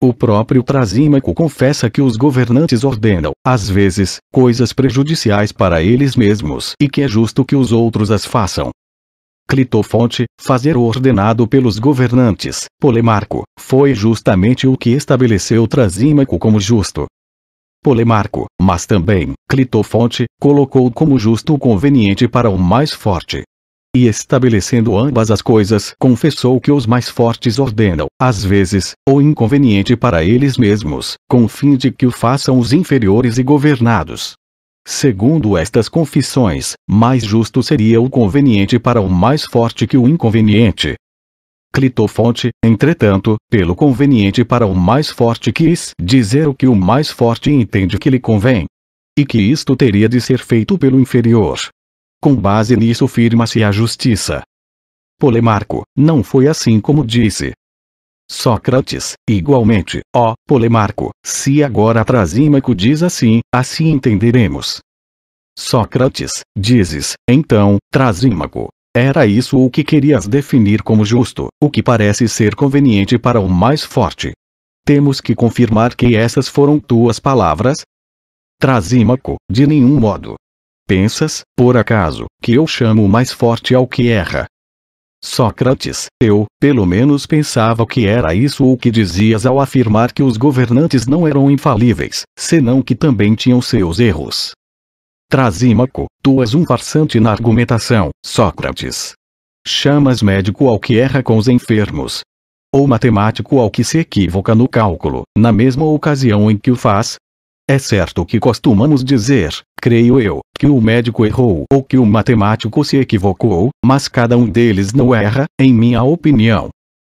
A: O próprio Trasímaco confessa que os governantes ordenam, às vezes, coisas prejudiciais para eles mesmos e que é justo que os outros as façam. Clitofonte, fazer o ordenado pelos governantes, Polemarco, foi justamente o que estabeleceu Trasímaco como justo. Polemarco, mas também, Clitofonte, colocou como justo o conveniente para o mais forte. E estabelecendo ambas as coisas, confessou que os mais fortes ordenam, às vezes, o inconveniente para eles mesmos, com o fim de que o façam os inferiores e governados. Segundo estas confissões, mais justo seria o conveniente para o mais forte que o inconveniente. Clitofonte, entretanto, pelo conveniente para o mais forte quis dizer o que o mais forte entende que lhe convém. E que isto teria de ser feito pelo inferior. Com base nisso firma-se a justiça. Polemarco, não foi assim como disse. Sócrates, igualmente, ó Polemarco, se agora Trasímaco diz assim, assim entenderemos. Sócrates, dizes, então, Trasímaco. Era isso o que querias definir como justo, o que parece ser conveniente para o mais forte. Temos que confirmar que essas foram tuas palavras? Trasímaco, de nenhum modo. Pensas, por acaso, que eu chamo o mais forte ao que erra? Sócrates, eu, pelo menos pensava que era isso o que dizias ao afirmar que os governantes não eram infalíveis, senão que também tinham seus erros. Trasímaco, tu és um farsante na argumentação, Sócrates. Chamas médico ao que erra com os enfermos. Ou matemático ao que se equivoca no cálculo, na mesma ocasião em que o faz? É certo que costumamos dizer, creio eu, que o médico errou ou que o matemático se equivocou, mas cada um deles não erra, em minha opinião.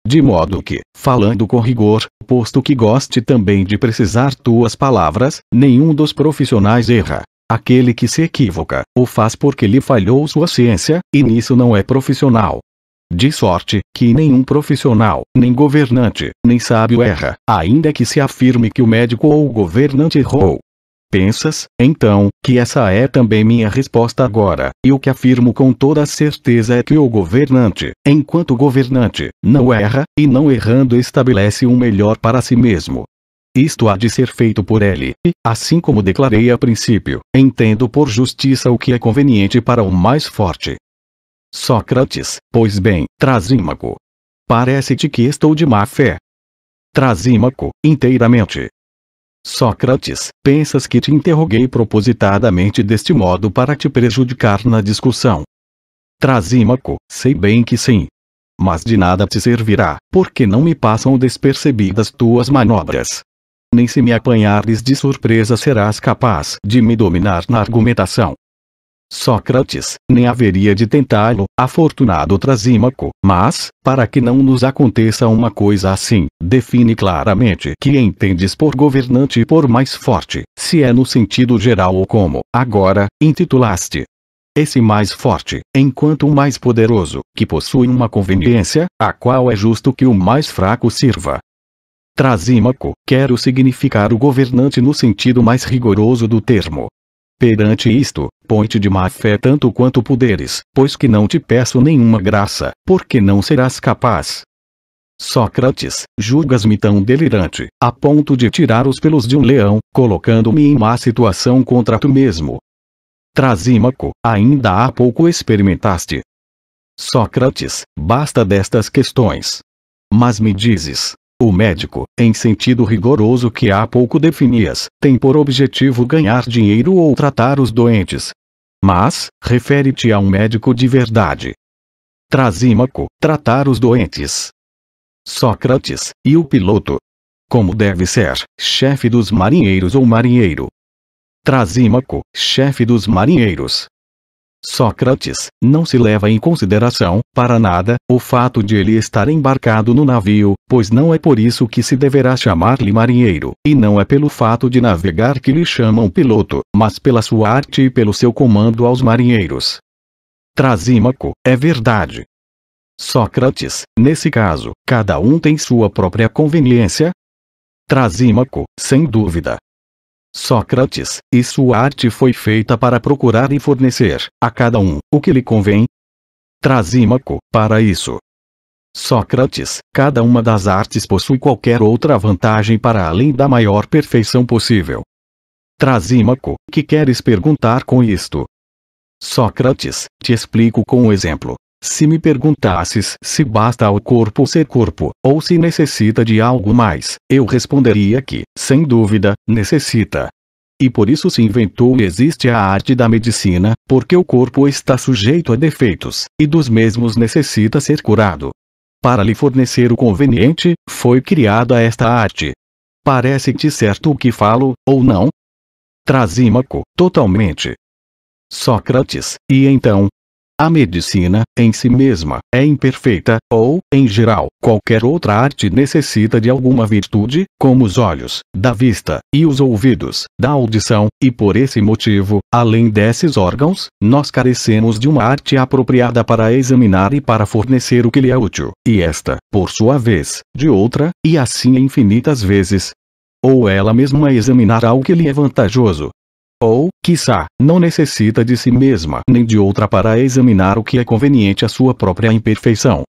A: De modo que, falando com rigor, posto que goste também de precisar tuas palavras, nenhum dos profissionais erra. Aquele que se equivoca, o faz porque lhe falhou sua ciência, e nisso não é profissional. De sorte, que nenhum profissional, nem governante, nem sábio erra, ainda que se afirme que o médico ou o governante errou. Pensas, então, que essa é também minha resposta agora, e o que afirmo com toda certeza é que o governante, enquanto governante, não erra, e não errando estabelece um melhor para si mesmo. isto há de ser feito por ele, e, assim como declarei a princípio, entendo por justiça o que é conveniente para o mais forte. Sócrates, pois bem, Trasímaco. Parece-te que estou de má fé? Trasímaco, inteiramente. Sócrates, pensas que te interroguei propositadamente deste modo para te prejudicar na discussão? Trasímaco, sei bem que sim. Mas de nada te servirá, porque não me passam despercebidas tuas manobras. Nem se me apanhares de surpresa serás capaz de me dominar na argumentação. Sócrates, nem haveria de tentá-lo, afortunado Trasímaco, mas, para que não nos aconteça uma coisa assim, define claramente que entendes por governante e por mais forte, se é no sentido geral ou como, agora, intitulaste. Esse mais forte, enquanto o mais poderoso, que possui uma conveniência, a qual é justo que o mais fraco sirva. Trasímaco, quero significar o governante no sentido mais rigoroso do termo. Perante isto, põe-te de má fé tanto quanto puderes, pois que não te peço nenhuma graça, porque não serás capaz. Sócrates, julgas-me tão delirante, a ponto de tirar os pelos de um leão, colocando-me em má situação contra tu mesmo. Trasímaco, ainda há pouco experimentaste. Sócrates, basta destas questões. Mas me dizes, o médico, em sentido rigoroso que há pouco definias, tem por objetivo ganhar dinheiro ou tratar os doentes. Mas, refere-te a um médico de verdade. Trasímaco, tratar os doentes. Sócrates, e o piloto? Como deve ser, chefe dos marinheiros ou marinheiro? Trasímaco, chefe dos marinheiros. Sócrates, não se leva em consideração, para nada, o fato de ele estar embarcado no navio, pois não é por isso que se deverá chamar-lhe marinheiro, e não é pelo fato de navegar que lhe chamam piloto, mas pela sua arte e pelo seu comando aos marinheiros. Trasímaco, é verdade. Sócrates, nesse caso, cada um tem sua própria conveniência? Trasímaco, sem dúvida. Sócrates, e sua arte foi feita para procurar e fornecer, a cada um, o que lhe convém? Trasímaco, para isso. Sócrates, cada uma das artes possui qualquer outra vantagem para além da maior perfeição possível. Trasímaco, que queres perguntar com isto? Sócrates, te explico com um exemplo. Se me perguntasses se basta ao corpo ser corpo, ou se necessita de algo mais, eu responderia que, sem dúvida, necessita. E por isso se inventou e existe a arte da medicina, porque o corpo está sujeito a defeitos, e dos mesmos necessita ser curado. Para lhe fornecer o conveniente, foi criada esta arte. Parece-te certo o que falo, ou não? Trasímaco, totalmente. Sócrates, e então? A medicina, em si mesma, é imperfeita, ou, em geral, qualquer outra arte necessita de alguma virtude, como os olhos, da vista, e os ouvidos, da audição, e por esse motivo, além desses órgãos, nós carecemos de uma arte apropriada para examinar e para fornecer o que lhe é útil, e esta, por sua vez, de outra, e assim infinitas vezes. Ou ela mesma examinará o que lhe é vantajoso. Ou, quiçá, não necessita de si mesma nem de outra para examinar o que é conveniente à sua própria imperfeição.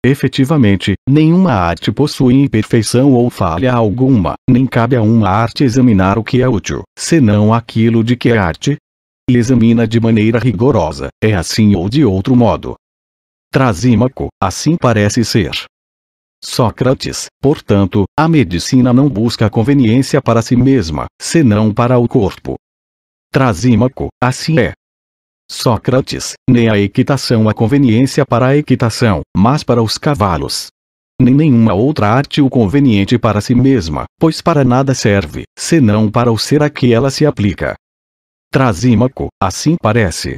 A: Efetivamente, nenhuma arte possui imperfeição ou falha alguma, nem cabe a uma arte examinar o que é útil, senão aquilo de que é arte. E examina de maneira rigorosa, é assim ou de outro modo. Trasímaco, assim parece ser. Sócrates, portanto, a medicina não busca a conveniência para si mesma, senão para o corpo. Trasímaco, assim é. Sócrates, nem a equitação a conveniência para a equitação, mas para os cavalos. Nem nenhuma outra arte o conveniente para si mesma, pois para nada serve, senão para o ser a que ela se aplica. Trasímaco, assim parece.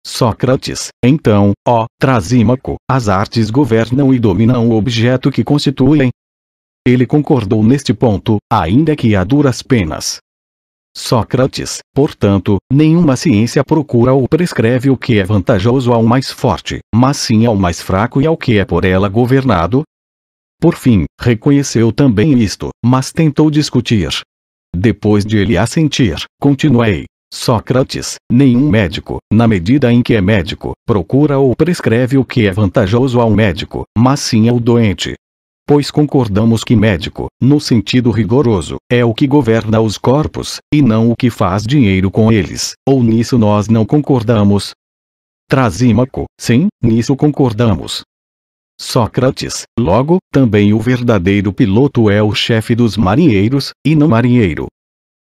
A: Sócrates, então, ó Trasímaco, as artes governam e dominam o objeto que constituem. Ele concordou neste ponto, ainda que a duras penas. Sócrates, portanto, nenhuma ciência procura ou prescreve o que é vantajoso ao mais forte, mas sim ao mais fraco e ao que é por ela governado. Por fim, reconheceu também isto, mas tentou discutir. Depois de ele assentir, continuei. Sócrates, nenhum médico, na medida em que é médico, procura ou prescreve o que é vantajoso ao médico, mas sim ao doente. Pois concordamos que médico, no sentido rigoroso, é o que governa os corpos, e não o que faz dinheiro com eles, ou nisso nós não concordamos? Trasímaco, sim, nisso concordamos. Sócrates, logo, também o verdadeiro piloto é o chefe dos marinheiros, e não marinheiro.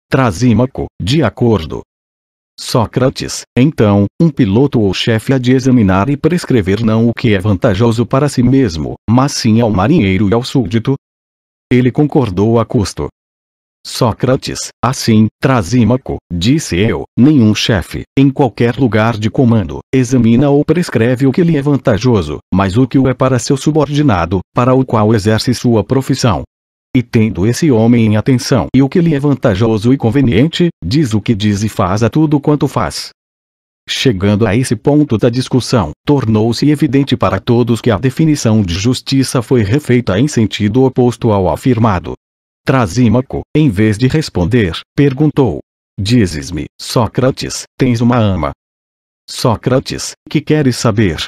A: Trasímaco, de acordo. Sócrates, então, um piloto ou chefe há de examinar e prescrever não o que é vantajoso para si mesmo, mas sim ao marinheiro e ao súdito? Ele concordou a custo. Sócrates, assim, Trasímaco, disse eu, nenhum chefe, em qualquer lugar de comando, examina ou prescreve o que lhe é vantajoso, mas o que o é para seu subordinado, para o qual exerce sua profissão. E tendo esse homem em atenção e o que lhe é vantajoso e conveniente, diz o que diz e faz a tudo quanto faz. Chegando a esse ponto da discussão, tornou-se evidente para todos que a definição de justiça foi refeita em sentido oposto ao afirmado. Trasímaco, em vez de responder, perguntou: dizes-me, Sócrates, tens uma ama? Sócrates, que queres saber?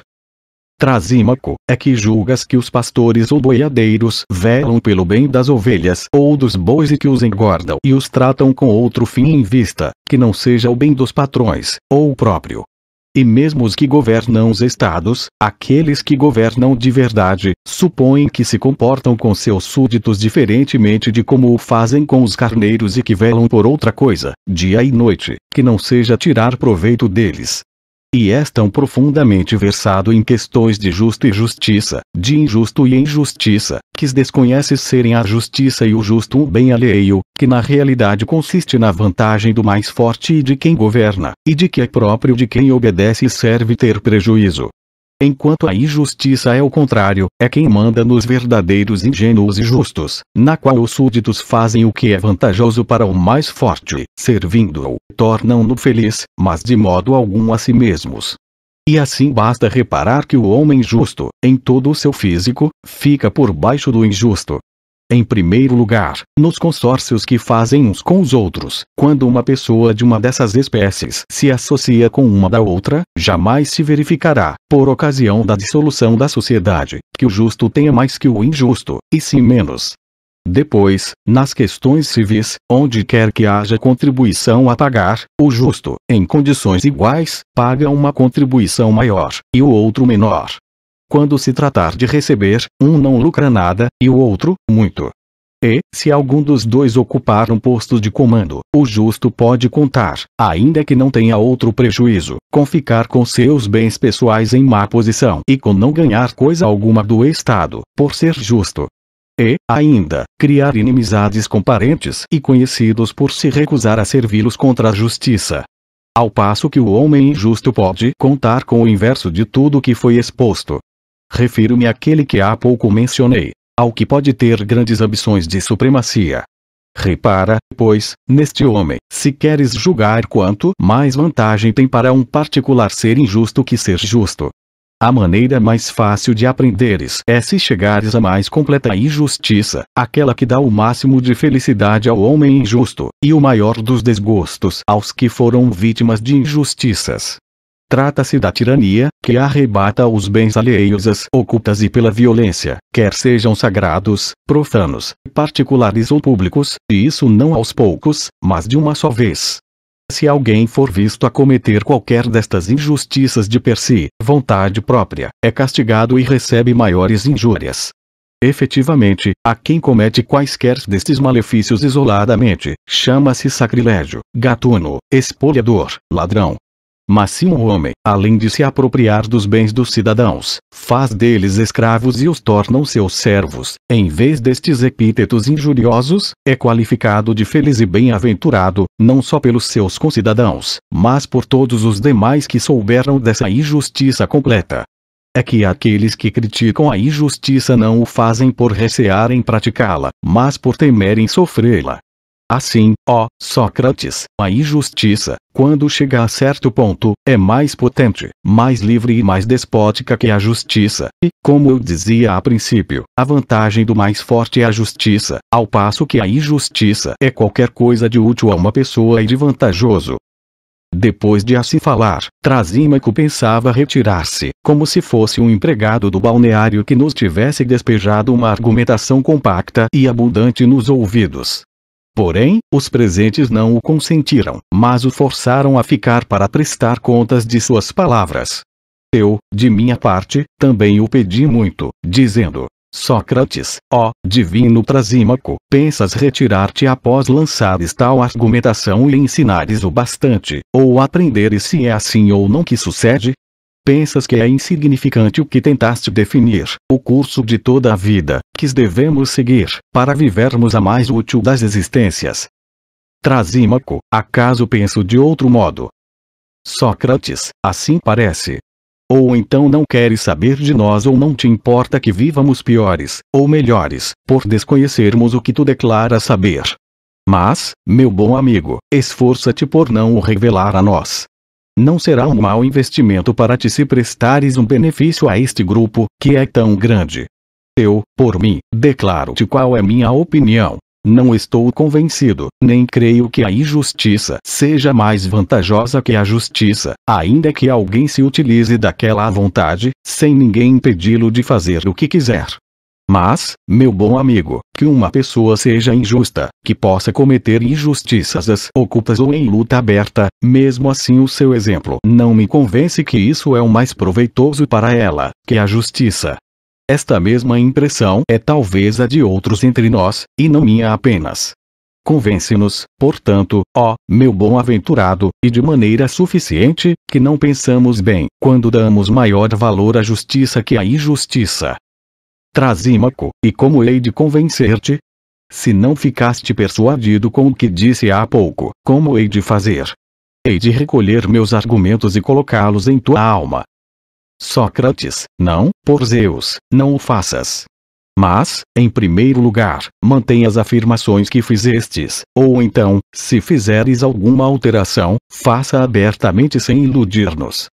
A: Trasímaco, é que julgas que os pastores ou boiadeiros velam pelo bem das ovelhas ou dos bois e que os engordam e os tratam com outro fim em vista, que não seja o bem dos patrões, ou o próprio. E mesmo os que governam os estados, aqueles que governam de verdade, supõem que se comportam com seus súditos diferentemente de como o fazem com os carneiros e que velam por outra coisa, dia e noite, que não seja tirar proveito deles. E és tão profundamente versado em questões de justo e justiça, de injusto e injustiça, que desconheces serem a justiça e o justo um bem alheio, que na realidade consiste na vantagem do mais forte e de quem governa, e de que é próprio de quem obedece e serve ter prejuízo. Enquanto a injustiça é o contrário, é quem manda nos verdadeiros ingênuos e justos, na qual os súditos fazem o que é vantajoso para o mais forte, servindo-o, tornam-no feliz, mas de modo algum a si mesmos. E assim basta reparar que o homem justo, em todo o seu físico, fica por baixo do injusto. Em primeiro lugar, nos consórcios que fazem uns com os outros, quando uma pessoa de uma dessas espécies se associa com uma da outra, jamais se verificará, por ocasião da dissolução da sociedade, que o justo tenha mais que o injusto, e sim menos. Depois, nas questões civis, onde quer que haja contribuição a pagar, o justo, em condições iguais, paga uma contribuição maior, e o outro menor. Quando se tratar de receber, um não lucra nada, e o outro, muito. E, se algum dos dois ocupar um posto de comando, o justo pode contar, ainda que não tenha outro prejuízo, com ficar com seus bens pessoais em má posição e com não ganhar coisa alguma do Estado, por ser justo. E, ainda, criar inimizades com parentes e conhecidos por se recusar a servi-los contra a justiça. Ao passo que o homem injusto pode contar com o inverso de tudo que foi exposto. Refiro-me àquele que há pouco mencionei, ao que pode ter grandes ambições de supremacia. Repara, pois, neste homem, se queres julgar quanto mais vantagem tem para um particular ser injusto que ser justo. A maneira mais fácil de aprenderes é se chegares à mais completa injustiça, aquela que dá o máximo de felicidade ao homem injusto, e o maior dos desgostos aos que foram vítimas de injustiças. Trata-se da tirania, que arrebata os bens alheios às ocultas e pela violência, quer sejam sagrados, profanos, particulares ou públicos, e isso não aos poucos, mas de uma só vez. Se alguém for visto a cometer qualquer destas injustiças de per si, vontade própria, é castigado e recebe maiores injúrias. Efetivamente, a quem comete quaisquer destes malefícios isoladamente, chama-se sacrilégio, gatuno, espoliador, ladrão. Mas se um homem, além de se apropriar dos bens dos cidadãos, faz deles escravos e os tornam seus servos, em vez destes epítetos injuriosos, é qualificado de feliz e bem-aventurado, não só pelos seus concidadãos, mas por todos os demais que souberam dessa injustiça completa. É que aqueles que criticam a injustiça não o fazem por recearem praticá-la, mas por temerem sofrê-la. Assim, ó Sócrates, a injustiça, quando chega a certo ponto, é mais potente, mais livre e mais despótica que a justiça, e, como eu dizia a princípio, a vantagem do mais forte é a justiça, ao passo que a injustiça é qualquer coisa de útil a uma pessoa e de vantajoso. Depois de assim falar, Trasímaco pensava retirar-se, como se fosse um empregado do balneário que nos tivesse despejado uma argumentação compacta e abundante nos ouvidos. Porém, os presentes não o consentiram, mas o forçaram a ficar para prestar contas de suas palavras. Eu, de minha parte, também o pedi muito, dizendo: Sócrates, ó divino Trasímaco, pensas retirar-te após lançares tal argumentação e ensinares o bastante, ou aprenderes se é assim ou não que sucede? Pensas que é insignificante o que tentaste definir, o curso de toda a vida, que devemos seguir, para vivermos a mais útil das existências? Trasímaco, acaso penso de outro modo? Sócrates, assim parece. Ou então não queres saber de nós ou não te importa que vivamos piores, ou melhores, por desconhecermos o que tu declaras saber. Mas, meu bom amigo, esforça-te por não o revelar a nós. Não será um mau investimento para ti se prestares um benefício a este grupo, que é tão grande. Eu, por mim, declaro-te qual é minha opinião. Não estou convencido, nem creio que a injustiça seja mais vantajosa que a justiça, ainda que alguém se utilize daquela à vontade, sem ninguém impedi-lo de fazer o que quiser. Mas, meu bom amigo, que uma pessoa seja injusta, que possa cometer injustiças ocultas ou em luta aberta, mesmo assim o seu exemplo não me convence que isso é o mais proveitoso para ela, que a justiça. Esta mesma impressão é talvez a de outros entre nós, e não minha apenas. Convence-nos, portanto, ó, meu bom aventurado, e de maneira suficiente, que não pensamos bem, quando damos maior valor à justiça que à injustiça. Trasímaco, e como hei de convencer-te? Se não ficaste persuadido com o que disse há pouco, como hei de fazer? Hei de recolher meus argumentos e colocá-los em tua alma. Sócrates, não, por Zeus, não o faças. Mas, em primeiro lugar, mantém as afirmações que fizestes, ou então, se fizeres alguma alteração, faça abertamente sem iludir-nos.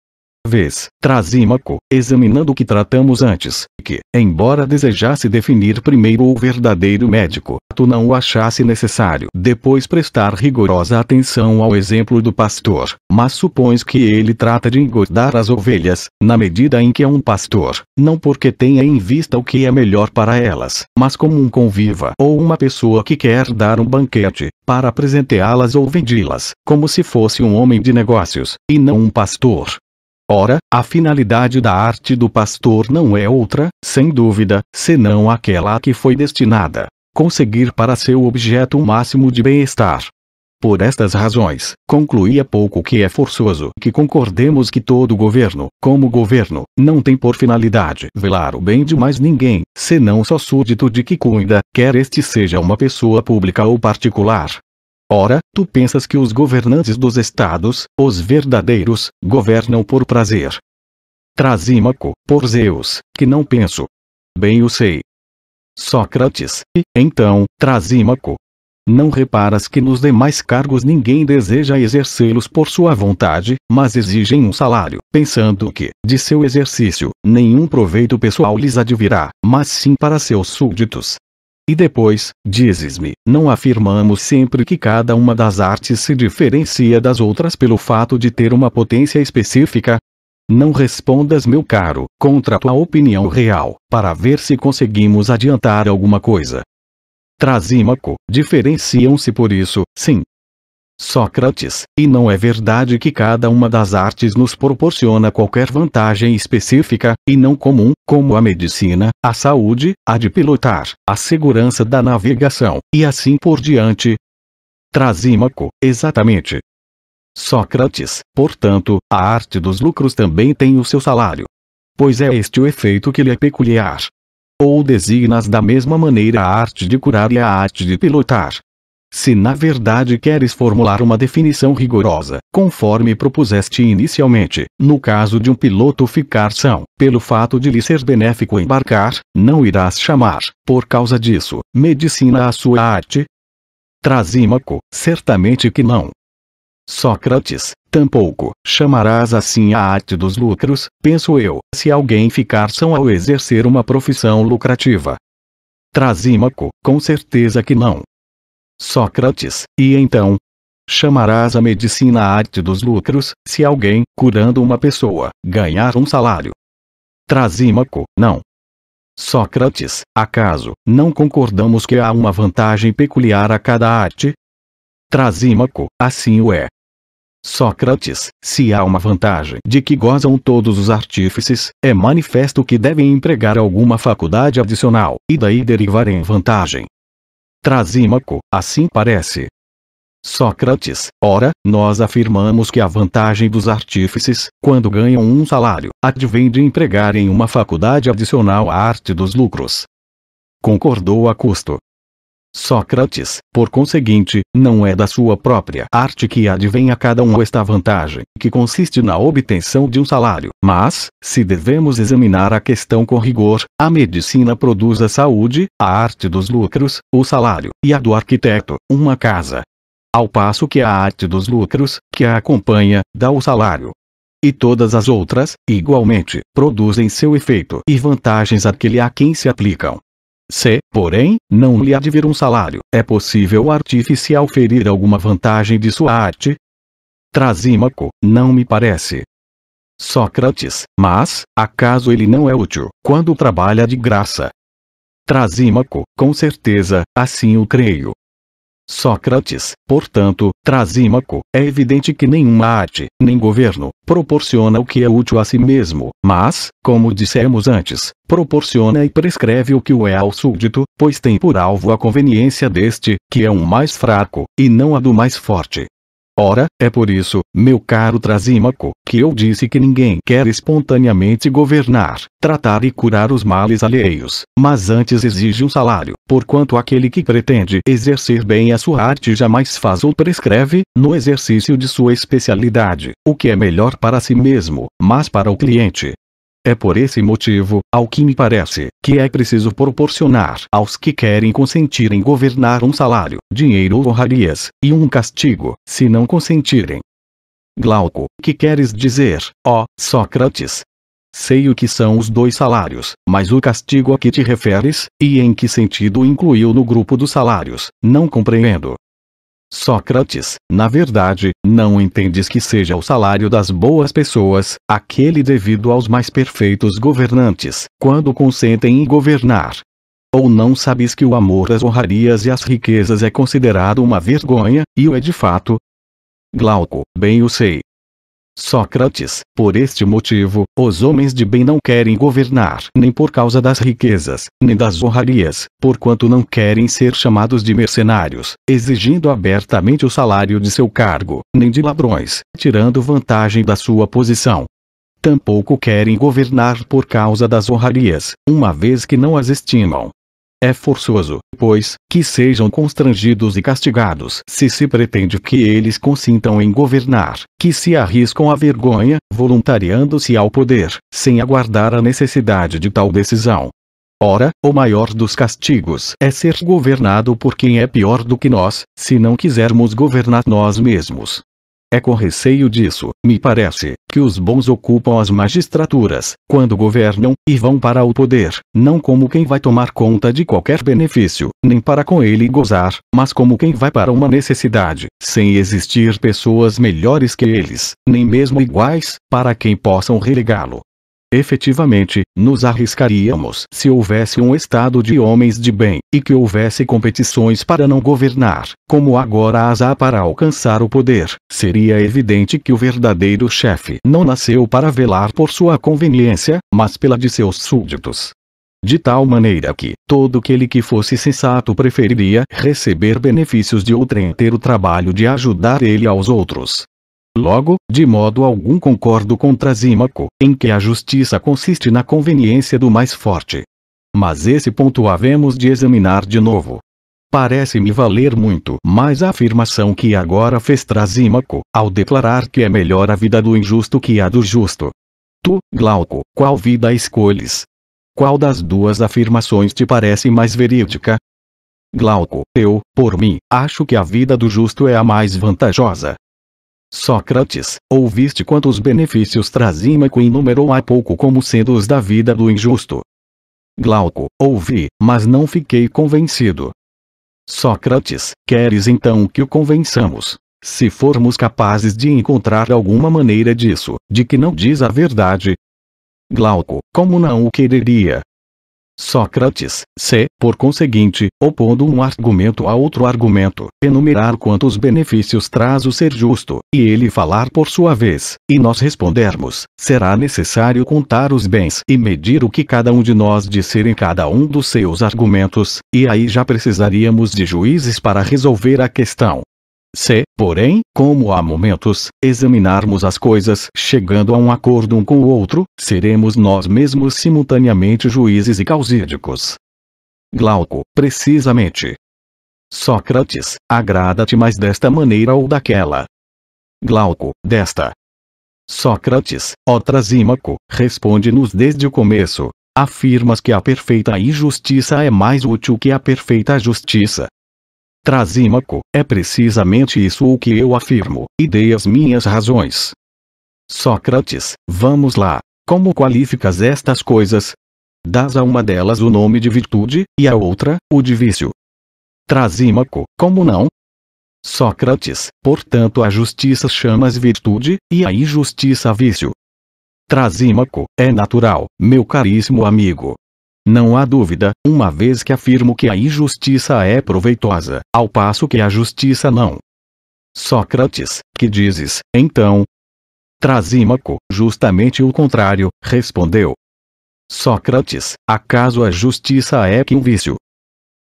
A: Vês, Trasímaco, examinando o que tratamos antes, que, embora desejasse definir primeiro o verdadeiro médico, tu não o achasse necessário depois prestar rigorosa atenção ao exemplo do pastor, mas supões que ele trata de engordar as ovelhas, na medida em que é um pastor, não porque tenha em vista o que é melhor para elas, mas como um conviva ou uma pessoa que quer dar um banquete, para presenteá-las ou vendi-las, como se fosse um homem de negócios, e não um pastor. Ora, a finalidade da arte do pastor não é outra, sem dúvida, senão aquela a que foi destinada: conseguir para seu objeto o máximo de bem-estar. Por estas razões, concluí há pouco que é forçoso que concordemos que todo governo, como governo, não tem por finalidade velar o bem de mais ninguém, senão só súdito de que cuida, quer este seja uma pessoa pública ou particular. Ora, tu pensas que os governantes dos estados, os verdadeiros, governam por prazer. Trasímaco, por Zeus, que não penso. Bem o sei. Sócrates, e, então, Trasímaco, não reparas que nos demais cargos ninguém deseja exercê-los por sua vontade, mas exigem um salário, pensando que, de seu exercício, nenhum proveito pessoal lhes advirá, mas sim para seus súditos. E depois, dizes-me, não afirmamos sempre que cada uma das artes se diferencia das outras pelo fato de ter uma potência específica? Não respondas, meu caro, contra a tua opinião real, para ver se conseguimos adiantar alguma coisa. Trasímaco, diferenciam-se por isso, sim. Sócrates, e não é verdade que cada uma das artes nos proporciona qualquer vantagem específica, e não comum, como a medicina, a saúde, a de pilotar, a segurança da navegação, e assim por diante? Trasímaco, exatamente. Sócrates, portanto, a arte dos lucros também tem o seu salário. Pois é este o efeito que lhe é peculiar. Ou designas da mesma maneira a arte de curar e a arte de pilotar? Se na verdade queres formular uma definição rigorosa, conforme propuseste inicialmente, no caso de um piloto ficar são, pelo fato de lhe ser benéfico embarcar, não irás chamar, por causa disso, medicina a sua arte? Trasímaco, certamente que não. Sócrates, tampouco chamarás assim a arte dos lucros, penso eu, se alguém ficar são ao exercer uma profissão lucrativa. Trasímaco, com certeza que não. Sócrates, e então? chamarás a medicina a arte dos lucros, se alguém, curando uma pessoa, ganhar um salário. Trasímaco, não. Sócrates, acaso, não concordamos que há uma vantagem peculiar a cada arte? Trasímaco, assim o é. Sócrates, se há uma vantagem de que gozam todos os artífices, é manifesto que devem empregar alguma faculdade adicional, e daí derivarem vantagem. Trasímaco, assim parece. Sócrates, ora, nós afirmamos que a vantagem dos artífices, quando ganham um salário, advém de empregarem uma faculdade adicional à arte dos lucros. Concordou Augusto. Sócrates, por conseguinte, não é da sua própria arte que advém a cada um esta vantagem, que consiste na obtenção de um salário, mas, se devemos examinar a questão com rigor, a medicina produz a saúde, a arte dos lucros, o salário, e a do arquiteto, uma casa. Ao passo que a arte dos lucros, que a acompanha, dá o salário. E todas as outras, igualmente, produzem seu efeito e vantagens àquele a quem se aplicam. Se, porém, não lhe advir um salário, é possível o artífice auferir alguma vantagem de sua arte? Trasímaco, não me parece. Sócrates, mas, acaso ele não é útil, quando trabalha de graça? Trasímaco, com certeza, assim o creio. Sócrates, portanto, Trasímaco, é evidente que nenhuma arte, nem governo, proporciona o que é útil a si mesmo, mas, como dissemos antes, proporciona e prescreve o que o é ao súdito, pois tem por alvo a conveniência deste, que é um mais fraco, e não a do mais forte. Ora, é por isso, meu caro Trasímaco, que eu disse que ninguém quer espontaneamente governar, tratar e curar os males alheios, mas antes exige um salário, porquanto aquele que pretende exercer bem a sua arte jamais faz ou prescreve, no exercício de sua especialidade, o que é melhor para si mesmo, mas para o cliente. É por esse motivo, ao que me parece, que é preciso proporcionar aos que querem consentir em governar um salário, dinheiro ou honrarias, e um castigo, se não consentirem. Glauco, que queres dizer, ó Sócrates? Sei o que são os 2 salários, mas o castigo a que te referes, e em que sentido incluiu no grupo dos salários, não compreendo. Sócrates, na verdade, não entendes que seja o salário das boas pessoas, aquele devido aos mais perfeitos governantes, quando consentem em governar. Ou não sabes que o amor às honrarias e às riquezas é considerado uma vergonha, e o é de fato? Glauco, bem o sei. Sócrates, por este motivo, os homens de bem não querem governar nem por causa das riquezas, nem das honrarias, porquanto não querem ser chamados de mercenários, exigindo abertamente o salário de seu cargo, nem de ladrões, tirando vantagem da sua posição. Tampouco querem governar por causa das honrarias, uma vez que não as estimam. É forçoso, pois, que sejam constrangidos e castigados se se pretende que eles consintam em governar, que se arriscam à vergonha, voluntariando-se ao poder, sem aguardar a necessidade de tal decisão. Ora, o maior dos castigos é ser governado por quem é pior do que nós, se não quisermos governar nós mesmos. É com receio disso, me parece, que os bons ocupam as magistraturas, quando governam, e vão para o poder, não como quem vai tomar conta de qualquer benefício, nem para com ele gozar, mas como quem vai para uma necessidade, sem existir pessoas melhores que eles, nem mesmo iguais, para quem possam relegá-lo. Efetivamente, nos arriscaríamos se houvesse um estado de homens de bem, e que houvesse competições para não governar, como agora as há para alcançar o poder. Seria evidente que o verdadeiro chefe não nasceu para velar por sua conveniência, mas pela de seus súditos. De tal maneira que, todo aquele que fosse sensato preferiria receber benefícios de outrem ter o trabalho de ajudar ele aos outros. Logo, de modo algum concordo com Trasímaco, em que a justiça consiste na conveniência do mais forte. Mas esse ponto havemos de examinar de novo. Parece-me valer muito mais a afirmação que agora fez Trasímaco, ao declarar que é melhor a vida do injusto que a do justo. Tu, Glauco, qual vida escolhes? Qual das duas afirmações te parece mais verídica? Glauco, eu, por mim, acho que a vida do justo é a mais vantajosa. Sócrates, ouviste quantos benefícios Trasímaco enumerou há pouco como sendo os da vida do injusto? Glauco, ouvi, mas não fiquei convencido. Sócrates, queres então que o convençamos? se formos capazes de encontrar alguma maneira disso, de que não diz a verdade. Glauco, como não o quereria? Sócrates, se, por conseguinte, opondo um argumento a outro argumento, enumerar quantos benefícios traz o ser justo, e ele falar por sua vez, e nós respondermos, será necessário contar os bens e medir o que cada um de nós disser em cada um dos seus argumentos, e aí já precisaríamos de juízes para resolver a questão. Se, porém, como há momentos, examinarmos as coisas chegando a um acordo um com o outro, seremos nós mesmos simultaneamente juízes e causídicos. Glauco, precisamente. Sócrates, agrada-te mais desta maneira ou daquela? Glauco, desta. Sócrates, ó Trasímaco, responde-nos desde o começo. Afirmas que a perfeita injustiça é mais útil que a perfeita justiça. Trasímaco, é precisamente isso o que eu afirmo, e dei as minhas razões. Sócrates, vamos lá. Como qualificas estas coisas? Dás a uma delas o nome de virtude, e a outra, o de vício. Trasímaco, como não? Sócrates, portanto a justiça chamas virtude, e a injustiça vício. Trasímaco, é natural, meu caríssimo amigo. Não há dúvida, uma vez que afirmo que a injustiça é proveitosa, ao passo que a justiça não. Sócrates, que dizes, então? Trasímaco, justamente o contrário, respondeu. Sócrates, acaso a justiça é que um vício?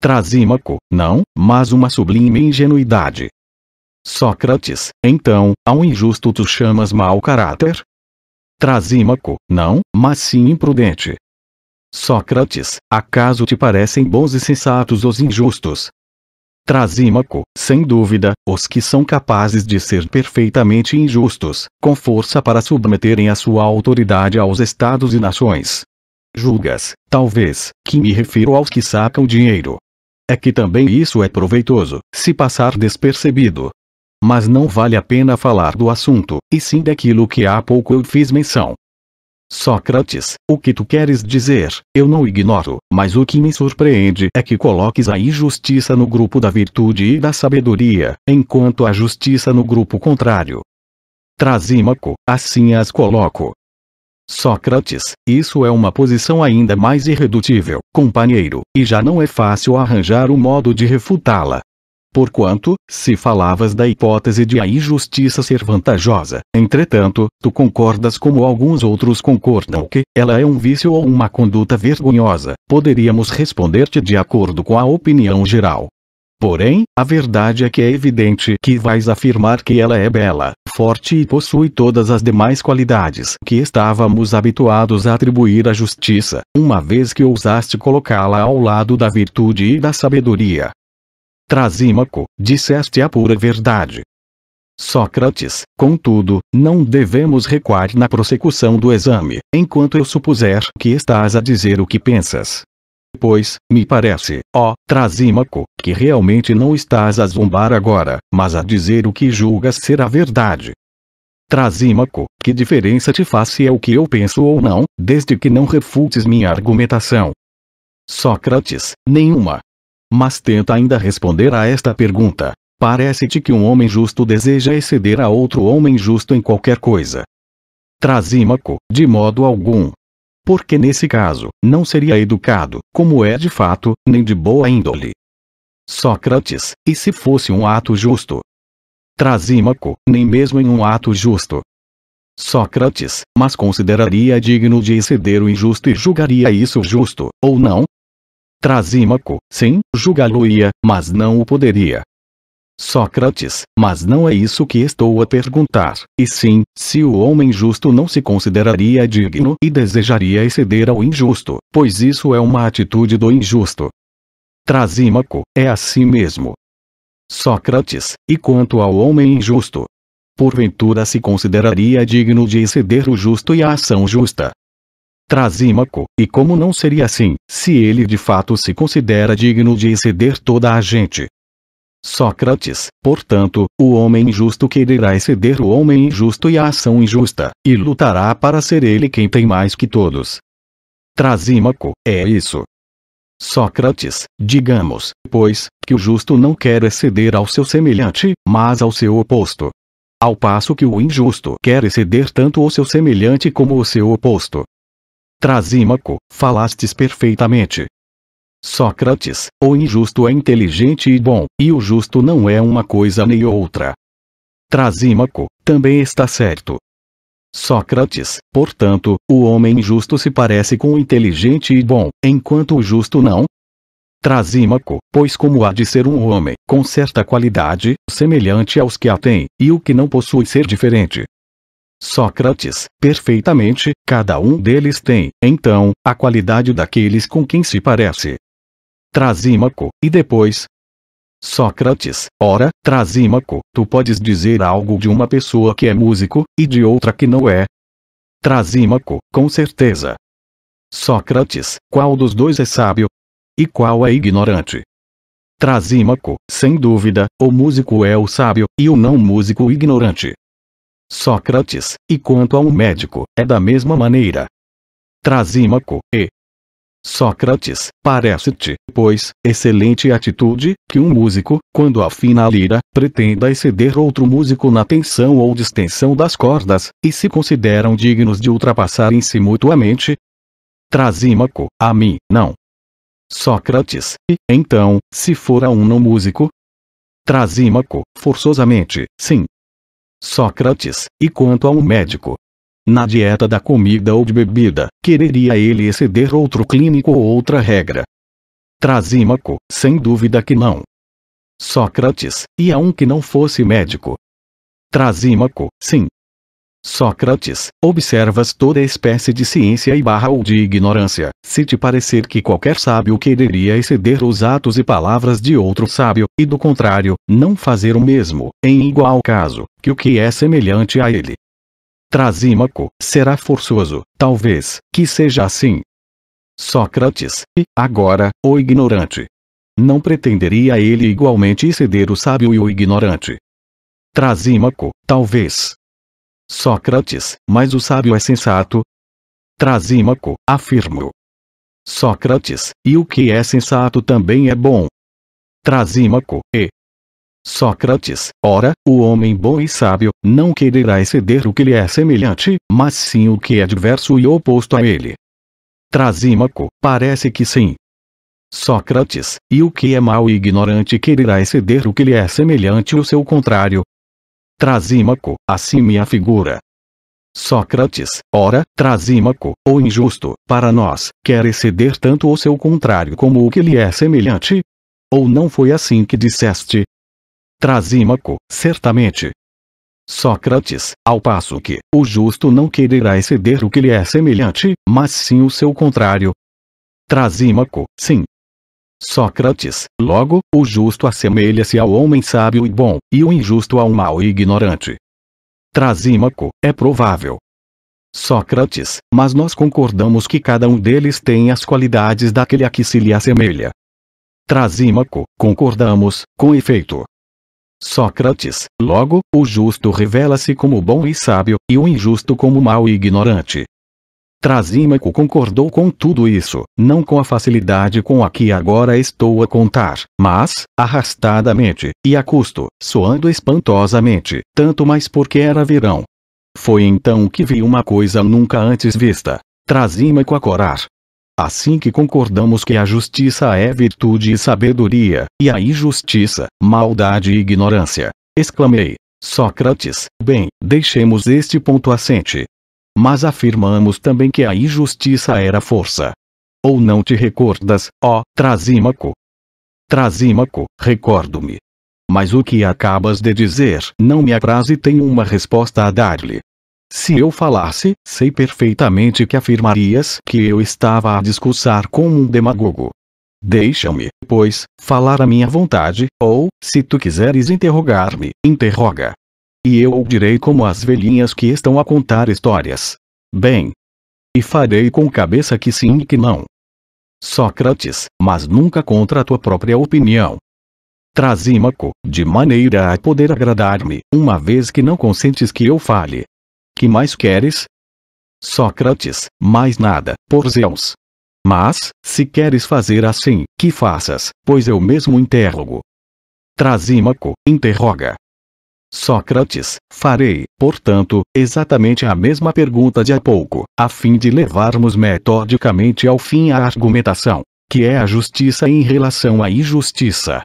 A: Trasímaco, não, mas uma sublime ingenuidade. Sócrates, então, ao injusto tu chamas mau caráter? Trasímaco, não, mas sim imprudente. Sócrates, acaso te parecem bons e sensatos os injustos? Trasímaco, sem dúvida, os que são capazes de ser perfeitamente injustos, com força para submeterem a sua autoridade aos estados e nações. Julgas, talvez, que me refiro aos que sacam dinheiro. É que também isso é proveitoso, se passar despercebido. Mas não vale a pena falar do assunto, e sim daquilo que há pouco eu fiz menção. Sócrates, o que tu queres dizer, eu não ignoro, mas o que me surpreende é que coloques a injustiça no grupo da virtude e da sabedoria, enquanto a justiça no grupo contrário. Trasímaco, assim as coloco. Sócrates, isso é uma posição ainda mais irredutível, companheiro, e já não é fácil arranjar um modo de refutá-la. Porquanto, se falavas da hipótese de a injustiça ser vantajosa, entretanto, tu concordas como alguns outros concordam que ela é um vício ou uma conduta vergonhosa, poderíamos responder-te de acordo com a opinião geral. Porém, a verdade é que é evidente que vais afirmar que ela é bela, forte e possui todas as demais qualidades que estávamos habituados a atribuir à justiça, uma vez que ousaste colocá-la ao lado da virtude e da sabedoria. Trasímaco, disseste a pura verdade. Sócrates, contudo, não devemos recuar na prossecução do exame, enquanto eu supuser que estás a dizer o que pensas. Pois, me parece, ó Trasímaco, que realmente não estás a zombar agora, mas a dizer o que julgas ser a verdade. Trasímaco, que diferença te faz se é o que eu penso ou não, desde que não refutes minha argumentação? Sócrates, nenhuma. Mas tenta ainda responder a esta pergunta. Parece-te que um homem justo deseja exceder a outro homem justo em qualquer coisa? Trasímaco, de modo algum. Porque nesse caso, não seria educado, como é de fato, nem de boa índole. Sócrates, e se fosse um ato justo? Trasímaco, nem mesmo em um ato justo. Sócrates, mas consideraria digno de exceder o injusto e julgaria isso justo, ou não? Trasímaco, sim, julgá-lo-ia, mas não o poderia. Sócrates, mas não é isso que estou a perguntar, e sim, se o homem justo não se consideraria digno e desejaria exceder ao injusto, pois isso é uma atitude do injusto. Trasímaco, é assim mesmo. Sócrates, e quanto ao homem injusto? Porventura se consideraria digno de exceder o justo e a ação justa? Trasímaco, e como não seria assim, se ele de fato se considera digno de exceder toda a gente? Sócrates, portanto, o homem injusto quererá exceder o homem injusto e a ação injusta, e lutará para ser ele quem tem mais que todos. Trasímaco, é isso. Sócrates, digamos, pois, que o justo não quer exceder ao seu semelhante, mas ao seu oposto. Ao passo que o injusto quer exceder tanto o seu semelhante como o seu oposto. Trasímaco, falastes perfeitamente. Sócrates, o injusto é inteligente e bom, e o justo não é uma coisa nem outra. Trasímaco, também está certo. Sócrates, portanto, o homem injusto se parece com o inteligente e bom, enquanto o justo não? Trasímaco, pois como há de ser um homem, com certa qualidade, semelhante aos que a têm, e o que não possui ser diferente? Sócrates, perfeitamente, cada um deles tem, então, a qualidade daqueles com quem se parece. Trasímaco, e depois? Sócrates, ora, Trasímaco, tu podes dizer algo de uma pessoa que é músico, e de outra que não é? Trasímaco, com certeza. Sócrates, qual dos dois é sábio? E qual é ignorante? Trasímaco, sem dúvida, o músico é o sábio, e o não músico o ignorante. Sócrates, e quanto a um médico, é da mesma maneira. Trasímaco, e Sócrates, parece-te, pois, excelente atitude, que um músico, quando afina a lira, pretenda exceder outro músico na tensão ou distensão das cordas, e se consideram dignos de ultrapassarem-se mutuamente? Trasímaco, a mim, não. Sócrates, e, então, se fora um não músico? Trasímaco, forçosamente, sim. Sócrates, e quanto a um médico? Na dieta da comida ou de bebida, quereria ele exceder outro clínico ou outra regra? Trasímaco, sem dúvida que não. Sócrates, e a um que não fosse médico? Trasímaco, sim. Sócrates, observas toda espécie de ciência e barra ou de ignorância, se te parecer que qualquer sábio quereria exceder os atos e palavras de outro sábio, e do contrário, não fazer o mesmo, em igual caso, que o que é semelhante a ele. Trasímaco, será forçoso, talvez, que seja assim. Sócrates, e, agora, o ignorante. Não pretenderia ele igualmente exceder o sábio e o ignorante? Trasímaco, talvez. Sócrates, mas o sábio é sensato? Trasímaco, afirmo. Sócrates, e o que é sensato também é bom? Trasímaco, e Sócrates, ora, o homem bom e sábio, não quererá exceder o que lhe é semelhante, mas sim o que é diverso e oposto a ele. Trasímaco, parece que sim. Sócrates, e o que é mau e ignorante quererá exceder o que lhe é semelhante ou seu contrário? Trasímaco, assim me afigura. Sócrates, ora, Trasímaco, o injusto, para nós, quer exceder tanto o seu contrário como o que lhe é semelhante? Ou não foi assim que disseste? Trasímaco, certamente. Sócrates, ao passo que, o justo não quererá exceder o que lhe é semelhante, mas sim o seu contrário. Trasímaco, sim. Sócrates, logo, o justo assemelha-se ao homem sábio e bom, e o injusto ao mau e ignorante. Trasímaco, é provável. Sócrates, mas nós concordamos que cada um deles tem as qualidades daquele a que se lhe assemelha. Trasímaco, concordamos, com efeito. Sócrates, logo, o justo revela-se como bom e sábio, e o injusto como mau e ignorante. Trasímaco concordou com tudo isso, não com a facilidade com a que agora estou a contar, mas, arrastadamente, e a custo, soando espantosamente, tanto mais porque era verão. Foi então que vi uma coisa nunca antes vista. Trasímaco a corar. Assim que concordamos que a justiça é virtude e sabedoria, e a injustiça, maldade e ignorância, exclamei. Sócrates, bem, deixemos este ponto assente. Mas afirmamos também que a injustiça era força. Ou não te recordas, ó, Trasímaco? Trasímaco, recordo-me. Mas o que acabas de dizer não me apraz e tenho uma resposta a dar-lhe. Se eu falasse, sei perfeitamente que afirmarias que eu estava a discursar como um demagogo. Deixa-me, pois, falar à minha vontade, ou, se tu quiseres interrogar-me, interroga. E eu o direi como as velhinhas que estão a contar histórias. Bem. E farei com cabeça que sim e que não. Sócrates, mas nunca contra a tua própria opinião. Trasímaco, de maneira a poder agradar-me, uma vez que não consentes que eu fale. Que mais queres? Sócrates, mais nada, por Zeus. Mas, se queres fazer assim, que faças, pois eu mesmo interrogo. Trasímaco, interroga. Sócrates, farei, portanto, exatamente a mesma pergunta de há pouco, a fim de levarmos metodicamente ao fim a argumentação, que é a justiça em relação à injustiça.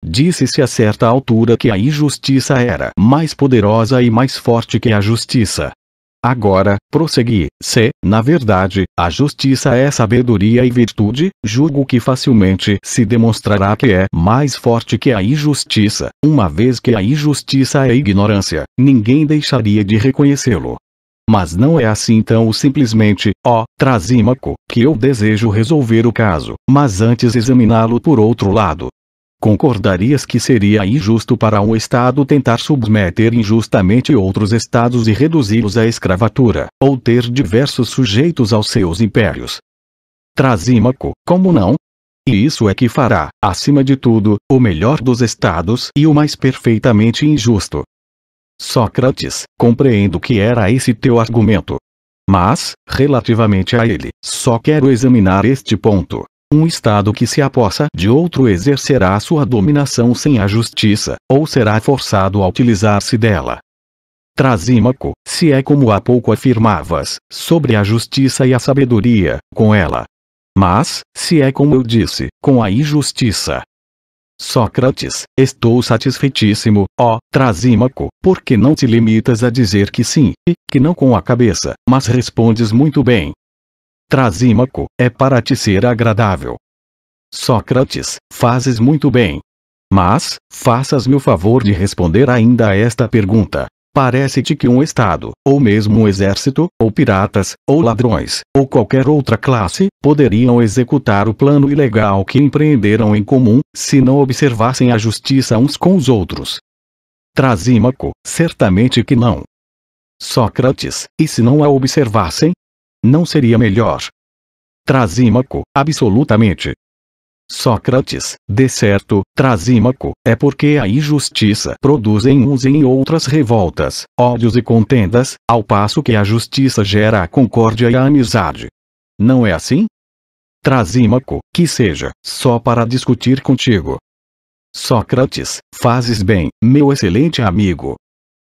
A: Disse-se a certa altura que a injustiça era mais poderosa e mais forte que a justiça. Agora, prossegui, se, na verdade, a justiça é sabedoria e virtude, julgo que facilmente se demonstrará que é mais forte que a injustiça, uma vez que a injustiça é ignorância, ninguém deixaria de reconhecê-lo. Mas não é assim tão simplesmente, ó Trasímaco, que eu desejo resolver o caso, mas antes examiná-lo por outro lado. Concordarias que seria injusto para um Estado tentar submeter injustamente outros Estados e reduzi-los à escravatura, ou ter diversos sujeitos aos seus impérios? Trasímaco, como não? E isso é que fará, acima de tudo, o melhor dos Estados e o mais perfeitamente injusto. Sócrates, compreendo que era esse teu argumento. Mas, relativamente a ele, só quero examinar este ponto. Um Estado que se apossa de outro exercerá sua dominação sem a justiça, ou será forçado a utilizar-se dela. Trasímaco, se é como há pouco afirmavas, sobre a justiça e a sabedoria, com ela. Mas, se é como eu disse, com a injustiça. Sócrates, estou satisfeitíssimo, ó Trasímaco, porque não te limitas a dizer que sim, e que não com a cabeça, mas respondes muito bem. Trasímaco, é para te ser agradável. Sócrates, fazes muito bem. Mas, faças-me o favor de responder ainda a esta pergunta. Parece-te que um Estado, ou mesmo um exército, ou piratas, ou ladrões, ou qualquer outra classe, poderiam executar o plano ilegal que empreenderam em comum, se não observassem a justiça uns com os outros? Trasímaco, certamente que não. Sócrates, e se não a observassem? Não seria melhor? Trasímaco, absolutamente. Sócrates, de certo, Trasímaco, é porque a injustiça produz em uns e em outras revoltas, ódios e contendas, ao passo que a justiça gera a concórdia e a amizade. Não é assim? Trasímaco, que seja, só para discutir contigo. Sócrates, fazes bem, meu excelente amigo.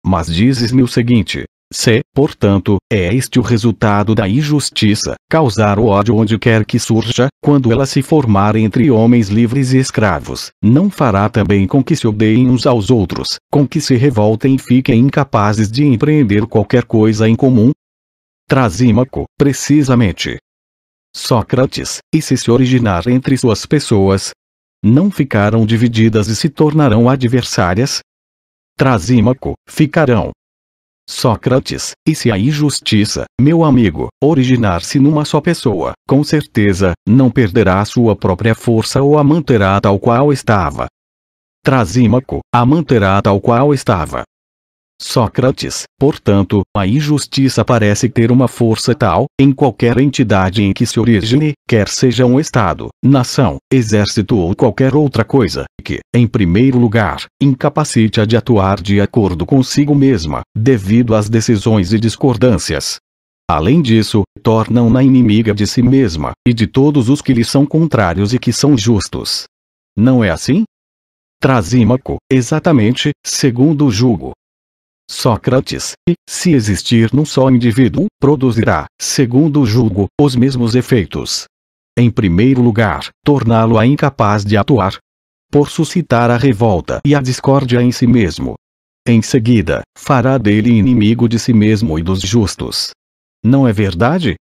A: Mas dizes-me o seguinte. Se, portanto, é este o resultado da injustiça, causar o ódio onde quer que surja, quando ela se formar entre homens livres e escravos, não fará também com que se odeiem uns aos outros, com que se revoltem e fiquem incapazes de empreender qualquer coisa em comum? Trasímaco, precisamente. Sócrates, e se originar entre suas pessoas? Não ficarão divididas e se tornarão adversárias? Trasímaco, ficarão. Sócrates, e se a injustiça, meu amigo, originar-se numa só pessoa, com certeza, não perderá sua própria força ou a manterá tal qual estava. Trasímaco, a manterá tal qual estava. Sócrates, portanto, a injustiça parece ter uma força tal, em qualquer entidade em que se origine, quer seja um Estado, nação, exército ou qualquer outra coisa, que, em primeiro lugar, incapacite-a de atuar de acordo consigo mesma, devido às decisões e discordâncias. Além disso, tornam-na inimiga de si mesma, e de todos os que lhe são contrários e que são justos. Não é assim? Trasímaco, exatamente, segundo julgo. Sócrates, e, se existir num só indivíduo, produzirá, segundo julgo, os mesmos efeitos. Em primeiro lugar, torná-lo-á incapaz de atuar, por suscitar a revolta e a discórdia em si mesmo. Em seguida, fará dele inimigo de si mesmo e dos justos. Não é verdade?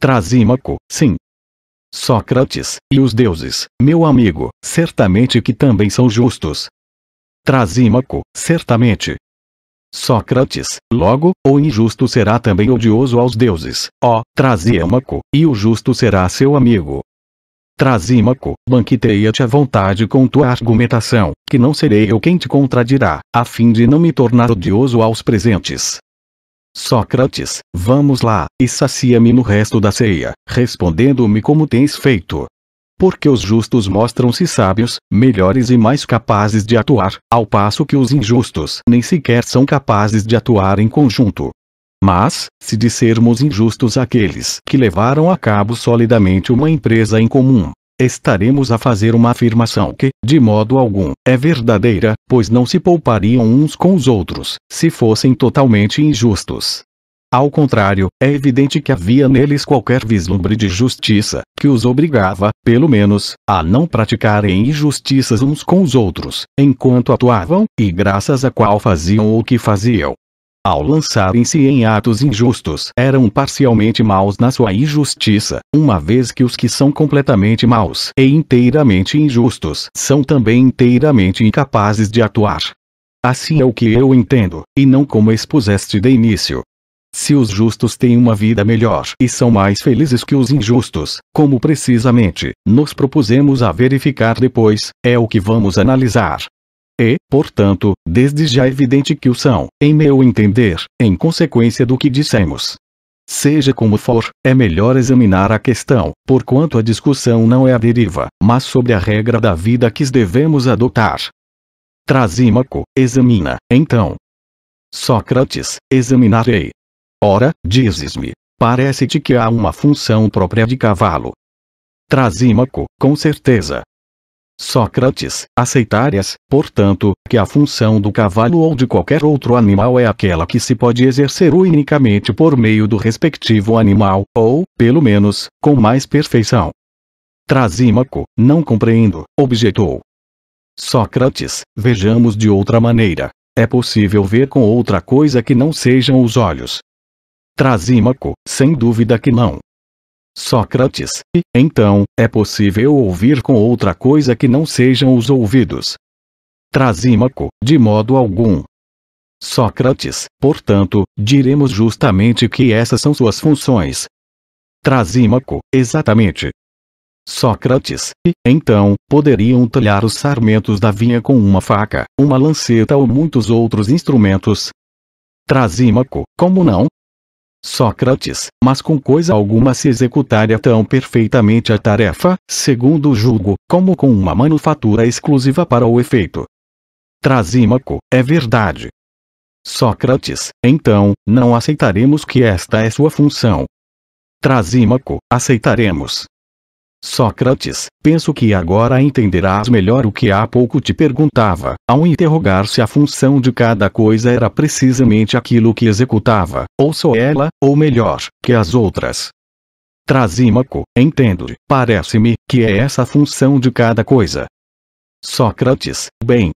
A: Trasímaco, sim. Sócrates, e os deuses, meu amigo, certamente que também são justos. Trasímaco, certamente. Sócrates, logo, o injusto será também odioso aos deuses, ó Trasímaco, e o justo será seu amigo. Trasímaco, banqueteia-te à vontade com tua argumentação, que não serei eu quem te contradirá, a fim de não me tornar odioso aos presentes. Sócrates, vamos lá, e sacia-me no resto da ceia, respondendo-me como tens feito. Porque os justos mostram-se sábios, melhores e mais capazes de atuar, ao passo que os injustos nem sequer são capazes de atuar em conjunto. Mas, se dissermos injustos aqueles que levaram a cabo solidamente uma empresa em comum, estaremos a fazer uma afirmação que, de modo algum, é verdadeira, pois não se poupariam uns com os outros, se fossem totalmente injustos. Ao contrário, é evidente que havia neles qualquer vislumbre de justiça, que os obrigava, pelo menos, a não praticarem injustiças uns com os outros, enquanto atuavam, e graças a qual faziam o que faziam. Ao lançarem-se em atos injustos, eram parcialmente maus na sua injustiça, uma vez que os que são completamente maus e inteiramente injustos são também inteiramente incapazes de atuar. Assim é o que eu entendo, e não como expuseste de início. Se os justos têm uma vida melhor e são mais felizes que os injustos, como precisamente nos propusemos a verificar depois, é o que vamos analisar. E, portanto, desde já é evidente que o são, em meu entender, em consequência do que dissemos. Seja como for, é melhor examinar a questão, porquanto a discussão não é a deriva, mas sobre a regra da vida que devemos adotar. Trasímaco, examina, então. Sócrates, examinarei. Ora, dizes-me, parece-te que há uma função própria de cavalo. Trasímaco, com certeza. Sócrates, aceitarias, portanto, que a função do cavalo ou de qualquer outro animal é aquela que se pode exercer unicamente por meio do respectivo animal, ou, pelo menos, com mais perfeição. Trasímaco, não compreendo, objetou. Sócrates, vejamos de outra maneira. É possível ver com outra coisa que não sejam os olhos. Trasímaco, sem dúvida que não. Sócrates, e, então, é possível ouvir com outra coisa que não sejam os ouvidos. Trasímaco, de modo algum. Sócrates, portanto, diremos justamente que essas são suas funções. Trasímaco, exatamente. Sócrates, e, então, poderiam talhar os sarmentos da vinha com uma faca, uma lanceta ou muitos outros instrumentos. Trasímaco, como não? Sócrates, mas com coisa alguma se executaria tão perfeitamente a tarefa, segundo julgo, como com uma manufatura exclusiva para o efeito. Trasímaco, é verdade. Sócrates, então, não aceitaremos que esta é sua função. Trasímaco, aceitaremos. Sócrates, penso que agora entenderás melhor o que há pouco te perguntava, ao interrogar se a função de cada coisa era precisamente aquilo que executava, ou só ela, ou melhor, que as outras. Trasímaco, entendo, parece-me, que é essa a função de cada coisa. Sócrates, bem.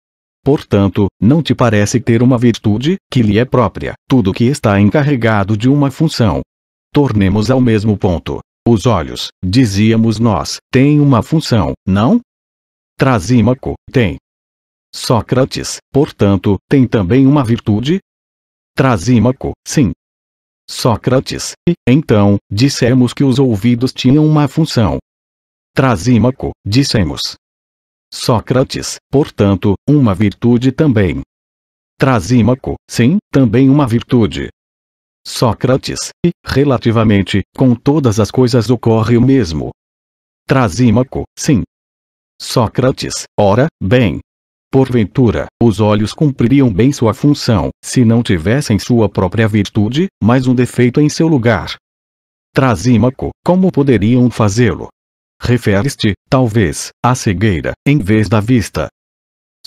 A: Portanto, não te parece ter uma virtude, que lhe é própria, tudo que está encarregado de uma função. Tornemos ao mesmo ponto. Os olhos, dizíamos nós, têm uma função, não? Trasímaco, tem. Sócrates, portanto, tem também uma virtude? Trasímaco, sim. Sócrates, e, então, dissemos que os ouvidos tinham uma função. Trasímaco, dissemos. Sócrates, portanto, uma virtude também. Trasímaco, sim, também uma virtude. Sócrates, e, relativamente, com todas as coisas ocorre o mesmo. Trasímaco, sim. Sócrates, ora, bem. Porventura, os olhos cumpririam bem sua função, se não tivessem sua própria virtude, mas um defeito em seu lugar. Trasímaco, como poderiam fazê-lo? Referes-te, talvez, à cegueira, em vez da vista.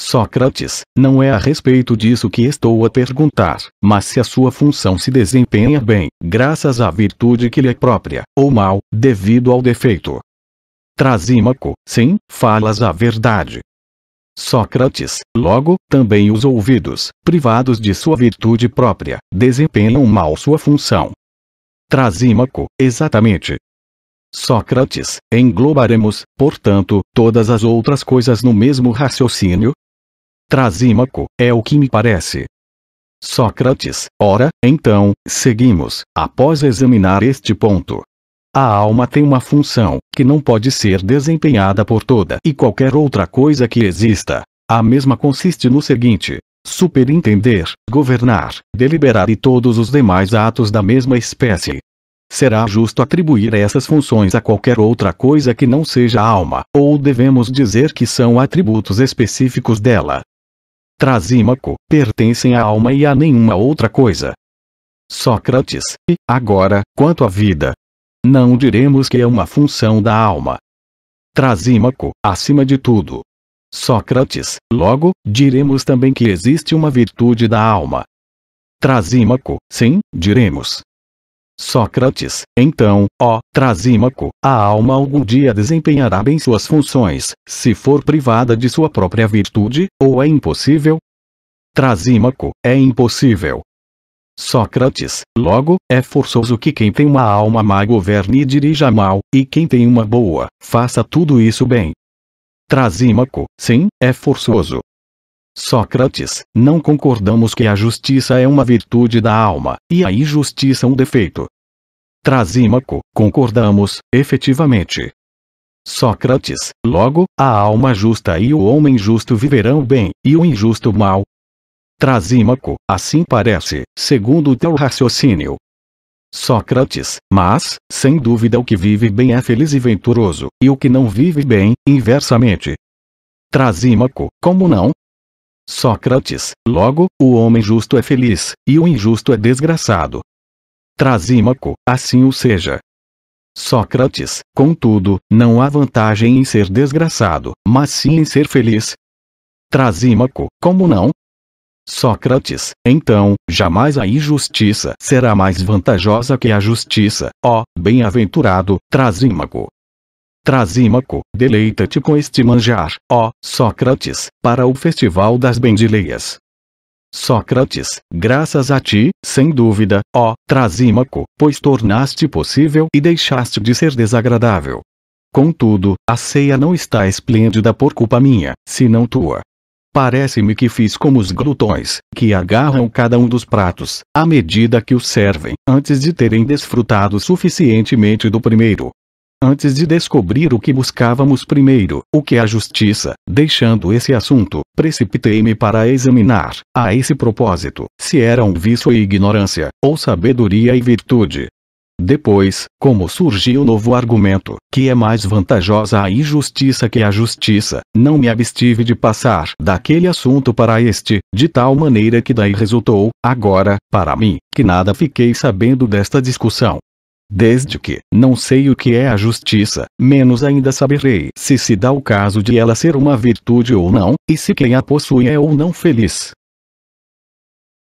A: Sócrates, não é a respeito disso que estou a perguntar, mas se a sua função se desempenha bem, graças à virtude que lhe é própria, ou mal, devido ao defeito. Trasímaco, sim, falas a verdade. Sócrates, logo, também os ouvidos, privados de sua virtude própria, desempenham mal sua função. Trasímaco, exatamente. Sócrates, englobaremos, portanto, todas as outras coisas no mesmo raciocínio? Trasímaco, é o que me parece. Sócrates, ora, então, seguimos, após examinar este ponto. A alma tem uma função, que não pode ser desempenhada por toda e qualquer outra coisa que exista. A mesma consiste no seguinte: superintender, governar, deliberar e todos os demais atos da mesma espécie. Será justo atribuir essas funções a qualquer outra coisa que não seja a alma, ou devemos dizer que são atributos específicos dela? Trasímaco, pertencem à alma e a nenhuma outra coisa. Sócrates, e, agora, quanto à vida? Não diremos que é uma função da alma. Trasímaco, acima de tudo. Sócrates, logo, diremos também que existe uma virtude da alma. Trasímaco, sim, diremos. Sócrates, então, ó Trasímaco, a alma algum dia desempenhará bem suas funções, se for privada de sua própria virtude, ou é impossível? Trasímaco, é impossível. Sócrates, logo, é forçoso que quem tem uma alma má governe e dirija mal, e quem tem uma boa, faça tudo isso bem. Trasímaco, sim, é forçoso. Sócrates, não concordamos que a justiça é uma virtude da alma, e a injustiça um defeito. Trasímaco, concordamos, efetivamente. Sócrates, logo, a alma justa e o homem justo viverão bem, e o injusto mal. Trasímaco, assim parece, segundo o teu raciocínio. Sócrates, mas, sem dúvida o que vive bem é feliz e venturoso, e o que não vive bem, inversamente. Trasímaco, como não? Sócrates, logo, o homem justo é feliz, e o injusto é desgraçado. Trasímaco, assim o seja. Sócrates, contudo, não há vantagem em ser desgraçado, mas sim em ser feliz. Trasímaco, como não? Sócrates, então, jamais a injustiça será mais vantajosa que a justiça, ó, bem-aventurado, Trasímaco. Trasímaco, deleita-te com este manjar, ó, Sócrates, para o festival das bendileias. Sócrates, graças a ti, sem dúvida, ó, Trasímaco, pois tornaste possível e deixaste de ser desagradável. Contudo, a ceia não está esplêndida por culpa minha, senão tua. Parece-me que fiz como os glutões, que agarram cada um dos pratos, à medida que os servem, antes de terem desfrutado suficientemente do primeiro. Antes de descobrir o que buscávamos primeiro, o que é a justiça, deixando esse assunto, precipitei-me para examinar, a esse propósito, se era um vício e ignorância, ou sabedoria e virtude. Depois, como surgiu novo argumento, que é mais vantajosa a injustiça que a justiça, não me abstive de passar daquele assunto para este, de tal maneira que daí resultou, agora, para mim, que nada fiquei sabendo desta discussão. Desde que não sei o que é a justiça, menos ainda saberei se dá o caso de ela ser uma virtude ou não, e se quem a possui é ou não feliz.